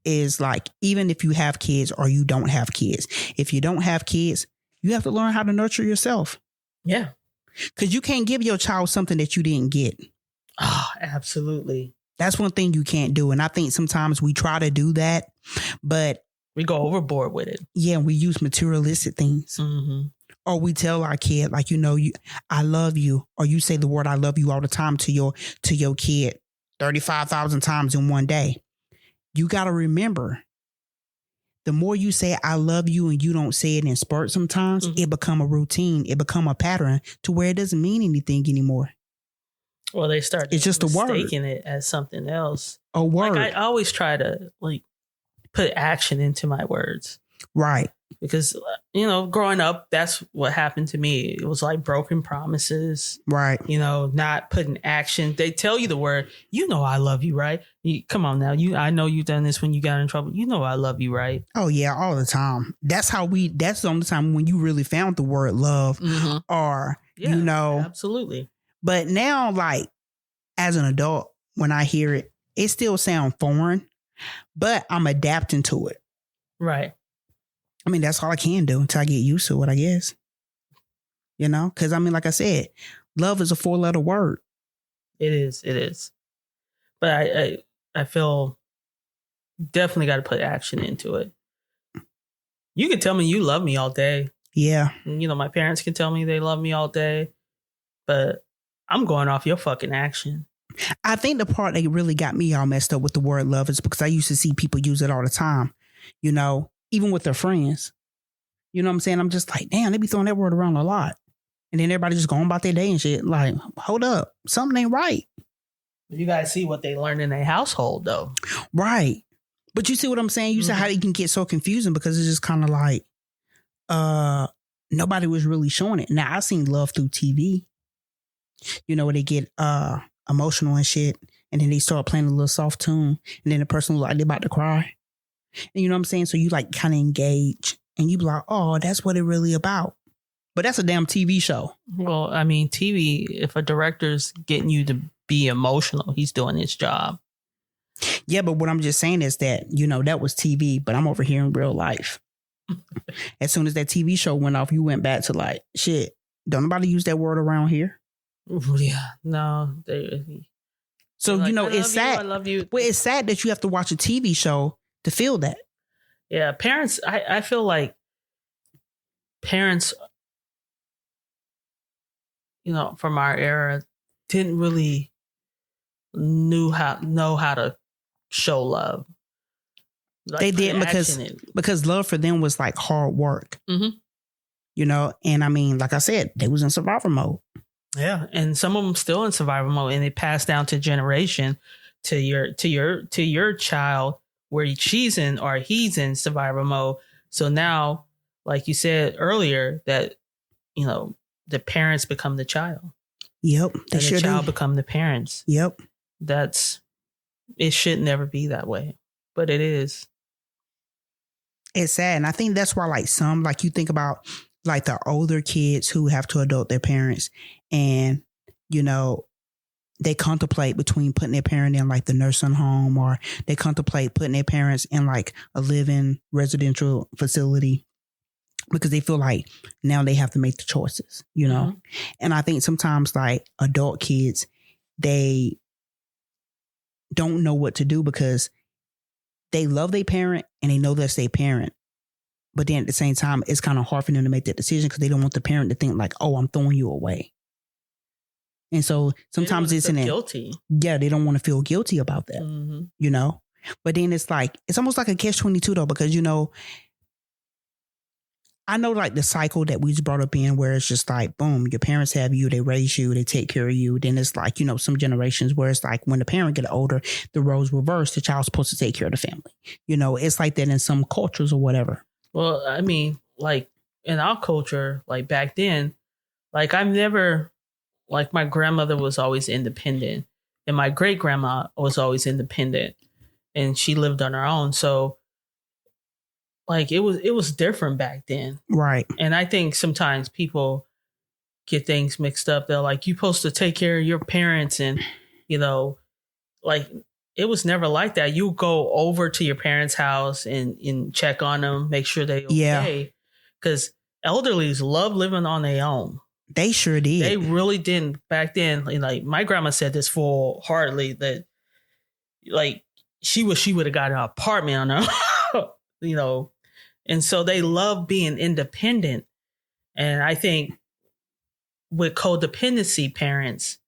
is like, even if you have kids or you don't have kids, if you don't have kids, you have to learn how to nurture yourself. Yeah. Because you can't give your child something that you didn't get. Oh, absolutely. That's one thing you can't do. And I think sometimes we try to do that, but we go overboard with it. Yeah. We use materialistic things. Mm-hmm. Or we tell our kid, like, I love you. Or you say the word I love you all the time to your kid 35,000 times in one day. You got to remember, the more you say I love you and you don't say it in spurts sometimes, it become a routine. It become a pattern to where it doesn't mean anything anymore. Well, they start it's just a word. Mistaking it as something else. A word. Like I always try to like put action into my words. Right. Because, growing up, that's what happened to me. It was like broken promises. Right. Not putting action. They tell you the word, I love you, right? Come on now. I know you've done this when you got in trouble. I love you, right? Oh, yeah, all the time. That's the only time when you really found the word love or, Absolutely. But now, like, as an adult, when I hear it, it still sounds foreign, but I'm adapting to it. Right. I mean, that's all I can do until I get used to it, I guess. Because like I said, love is a 4-letter word. It is. But I feel definitely got to put action into it. You can tell me you love me all day. Yeah. My parents can tell me they love me all day, but I'm going off your fucking action. I think the part that really got me all messed up with the word love is because I used to see people use it all the time, even with their friends. You know what I'm saying? I'm just like, damn, they be throwing that word around a lot. And then everybody just going about their day and shit. Like, hold up. Something ain't right. You got to see what they learned in their household, though. Right. But you see what I'm saying? You see how it can get so confusing because it's just kind of like nobody was really showing it. Now, I seen love through TV. Where they get emotional and shit. And then they start playing a little soft tune. And then the person was like, they're about to cry. And you know what I'm saying? So you like kind of engage. And you be like, oh, that's what it really about. But that's a damn TV show. Well, I mean, TV, if a director's getting you to be emotional, he's doing his job. Yeah, but what I'm just saying is that, that was TV, but I'm over here in real life. As soon as that TV show went off, you went back to like, shit, don't nobody use that word around here? Yeah, no. So, like, it's sad. I love you. Well, it's sad that you have to watch a TV show to feel that. Yeah, parents, I feel like parents, from our era didn't really know how to show love. Like, they didn't because love for them was like hard work. Mm-hmm. And I mean, like I said, they was in survival mode. Yeah, and some of them still in survival mode, and it passed down to generation to your child where she's in or he's in survival mode. So now, like you said earlier, that the parents become the child. Yep, and the child become the parents. Yep, it should never be that way, but it is. It's sad, and I think that's why, like you think about like the older kids who have to adult their parents, and they contemplate between putting their parent in like the nursing home, or they contemplate putting their parents in like a living residential facility because they feel like now they have to make the choices, Mm-hmm. And I think sometimes like adult kids, they don't know what to do because they love their parent and they know that's their parent. But then at the same time, it's kind of hard for them to make that decision because they don't want the parent to think like, oh, I'm throwing you away. And so sometimes it's guilty. Yeah, they don't want to feel guilty about that, mm-hmm. But then it's almost like a catch-22 though, because, I know like the cycle that we just brought up in where it's just like, boom, your parents have you, they raise you, they take care of you. Then it's like, some generations where it's like when the parent get older, the roles reverse, the child's supposed to take care of the family. It's like that in some cultures or whatever. Well, I mean, like in our culture, like back then, like I've never, like my grandmother was always independent and my great grandma was always independent and she lived on her own. So like it was different back then. Right. And I think sometimes people get things mixed up. They're like, you're supposed to take care of your parents and, you know, like it was never like that. You go over to your parents' house and check on them, make sure they okay. Because elderlies love living on their own. They sure did. They really didn't back then. Like my grandma said this full-heartedly that like she would have got an apartment on her, you know, and so they love being independent. And I think with codependency parents,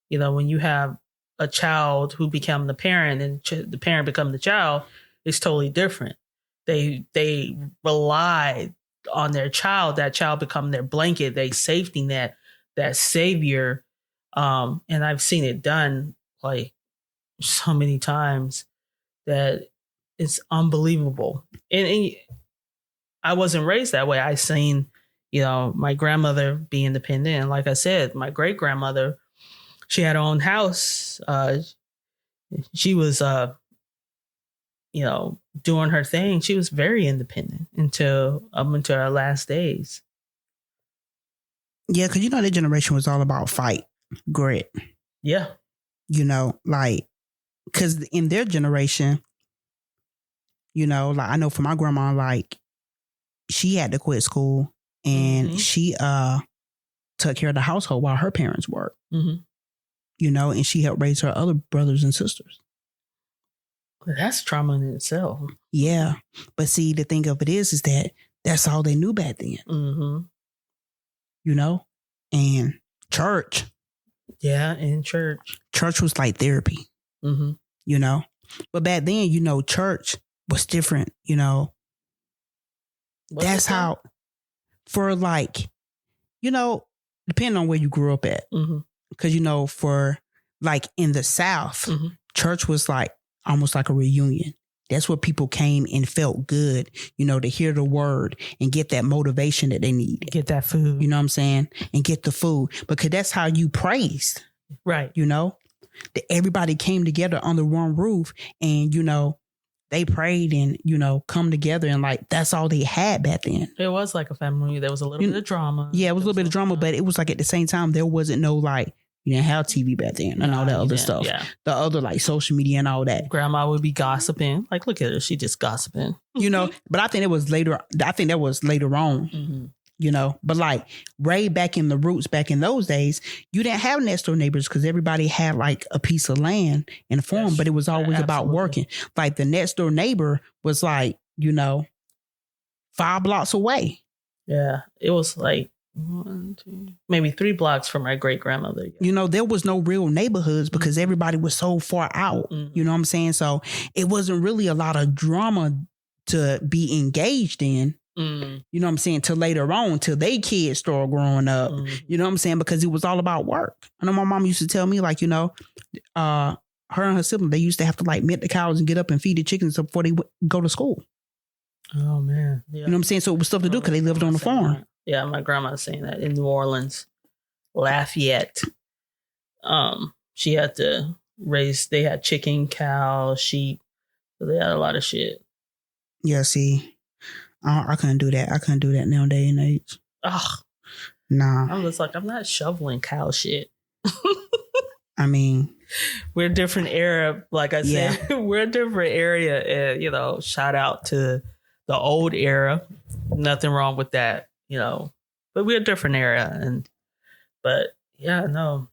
you know, when you have a child who become the parent and the parent become the child, it's totally different. They rely on their child. That child become their blanket, their safety net, that savior. And I've seen it done like so many times that it's unbelievable. And I wasn't raised that way. I seen, you know, my grandmother be independent. And like I said, my great grandmother, she had her own house. She was, you know, doing her thing. She was very independent until her last days. Yeah, because you know that generation was all about fight, grit. Yeah. You know, like, because in their generation, you know, like I know for my grandma, like she had to quit school and she took care of the household while her parents worked. Mm-hmm. You know, and she helped raise her other brothers and sisters. That's trauma in itself. Yeah. But see, the thing of it is that that's all they knew back then. Mm-hmm. You know? And church. Yeah, in church. Church was like therapy. Mm-hmm. You know? But back then, you know, church was different, you know? That's how, for like, you know, depending on where you grew up at. Mm-hmm. Because, you know, for like in the South, church was like almost like a reunion. That's where people came and felt good, you know, to hear the word and get that motivation that they need. Get that food. You know what I'm saying? And get the food. Because that's how you praised. Right. You know, that everybody came together under one roof and, you know, they prayed and, you know, come together and like, that's all they had back then. It was like a family. There was a little bit of drama. Yeah, it was a little bit of drama, but it was like at the same time, there wasn't no like, you didn't have TV back then and all that other stuff. Yeah. The other like social media and all that. Grandma would be gossiping. Like, look at her. She just gossiping. You know, but I think it was later. I think that was later on. Mm-hmm. You know, but like Ray back in the roots back in those days, you didn't have next door neighbors because everybody had like a piece of land in a farm, but it was always about working. Like the next door neighbor was like, you know, 5 blocks away. Yeah, it was like 1, 2, maybe 3 blocks from my great grandmother. You know, there was no real neighborhoods because everybody was so far out. Mm-hmm. You know what I'm saying? So it wasn't really a lot of drama to be engaged in. Mm. You know what I'm saying? Till later on, till they kids start growing up. Mm. You know what I'm saying? Because it was all about work. I know my mom used to tell me, like, you know, her and her sibling, they used to have to like milk the cows and get up and feed the chickens before they go to school. Oh, man. Yeah. You know what I'm saying? So it was stuff to do because they lived on the farm. That. Yeah, my grandma was saying that in New Orleans, Lafayette. She had to they had chicken, cows, sheep. So they had a lot of shit. Yeah, see. I couldn't do that. I couldn't do that nowadays and age. Ugh. Nah. I'm just like, I'm not shoveling cow shit. I mean. We're a different era. Like I said, we're a different area. And, you know, shout out to the old era. Nothing wrong with that, you know. But we're a different era. But, yeah, no.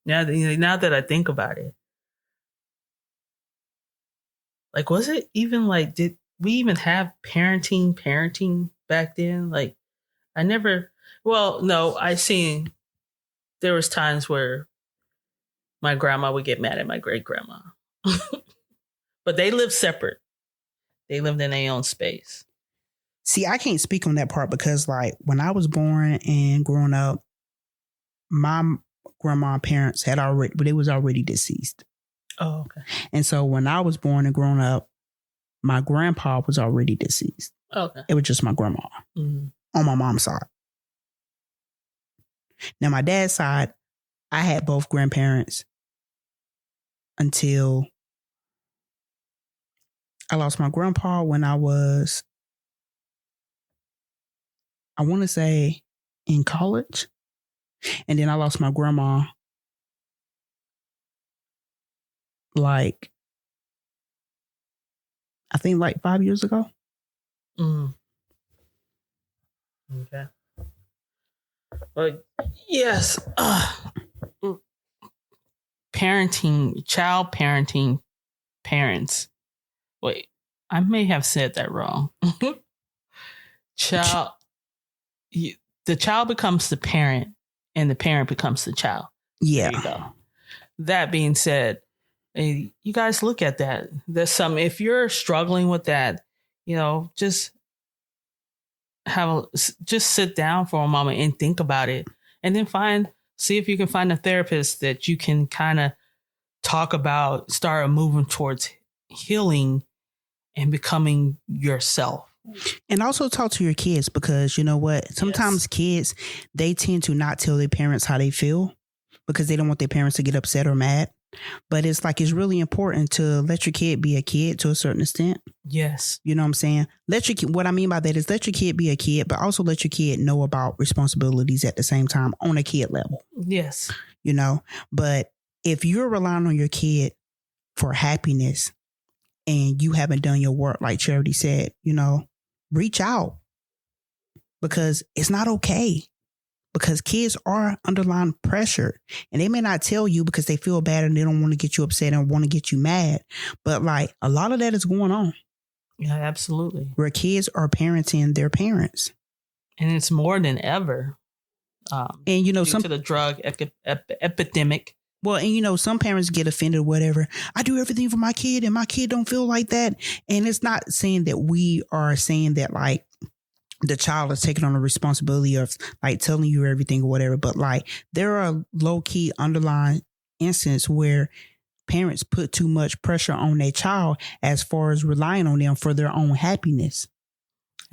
Now that I think about it. Like, was it even like, did we even have parenting back then? Like, I seen there was times where my grandma would get mad at my great grandma, but they lived separate. They lived in their own space. See, I can't speak on that part because like when I was born and growing up, my grandma and parents they was already deceased. Oh, okay. And so when I was born and grown up, my grandpa was already deceased. Okay. It was just my grandma. Mm-hmm. on my mom's side. Now, my dad's side, I had both grandparents until I lost my grandpa when I was, I want to say, in college. And then I lost my grandma like, I think like 5 years ago. Okay. But yes, child parenting parents. Wait, I may have said that wrong. The child becomes the parent and the parent becomes the child. Yeah. There you go. That being said, you guys look at that. There's some, if you're struggling with that, just sit down for a moment and think about it, and then see if you can find a therapist that you can kind of talk about, start moving towards healing and becoming yourself. And also talk to your kids, because you know what? Sometimes kids, they tend to not tell their parents how they feel because they don't want their parents to get upset or mad. But it's really important to let your kid be a kid to a certain extent. Yes. You know what I'm saying? What I mean by that is let your kid be a kid, but also let your kid know about responsibilities at the same time on a kid level. Yes. But if you're relying on your kid for happiness and you haven't done your work, like Charity said, reach out, because it's not okay. Because kids are underlying pressure, and they may not tell you because they feel bad and they don't want to get you upset and want to get you mad. But like a lot of that is going on. Yeah, absolutely. Where kids are parenting their parents. And it's more than ever. And due to the drug epidemic. Well, and some parents get offended or whatever. I do everything for my kid and my kid don't feel like that. And it's not saying that we are saying that like the child is taking on the responsibility of like telling you everything or whatever. But like there are low key underlying instances where parents put too much pressure on their child as far as relying on them for their own happiness.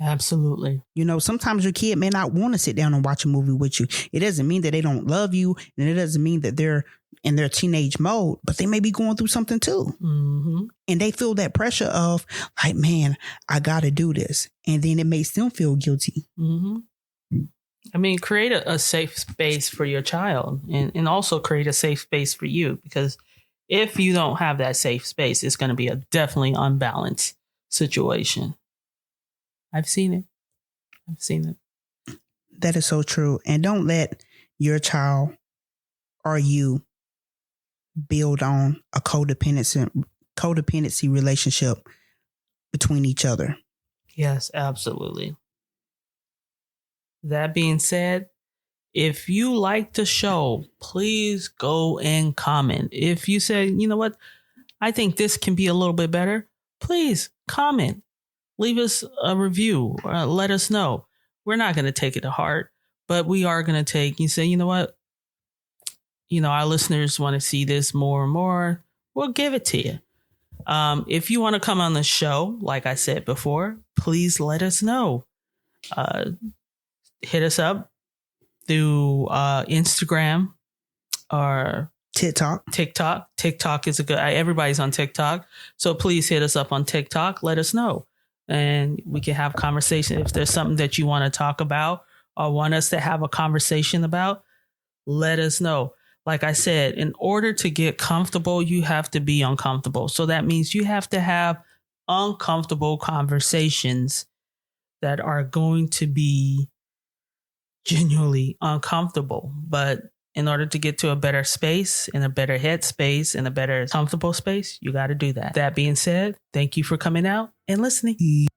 Absolutely. Sometimes your kid may not want to sit down and watch a movie with you. It doesn't mean that they don't love you, and it doesn't mean that they're in their teenage mode, but they may be going through something too. Mm-hmm. And they feel that pressure of like, man, I got to do this. And then it makes them feel guilty. Mm-hmm. I mean, create a safe space for your child, and also create a safe space for you, because if you don't have that safe space, it's going to be a definitely unbalanced situation. I've seen it. That is so true. And don't let your child or you build on a codependency relationship between each other. Yes, absolutely. That being said, if you like the show, please go and comment. If you say, you know what, I think this can be a little bit better, please comment. Leave us a review or let us know. We're not going to take it to heart, but we are going to you say, you know what? Our listeners want to see this more and more. We'll give it to you. If you want to come on the show, like I said before, please let us know. Hit us up through Instagram or TikTok. TikTok is a good, everybody's on TikTok. So please hit us up on TikTok. Let us know. And we can have conversation. If there's something that you want to talk about or want us to have a conversation about, let us know. Like I said, in order to get comfortable, you have to be uncomfortable. So that means you have to have uncomfortable conversations that are going to be genuinely uncomfortable. But in order to get to a better space, in a better head space, in a better comfortable space, you got to do that. That being said, thank you for coming out and listening.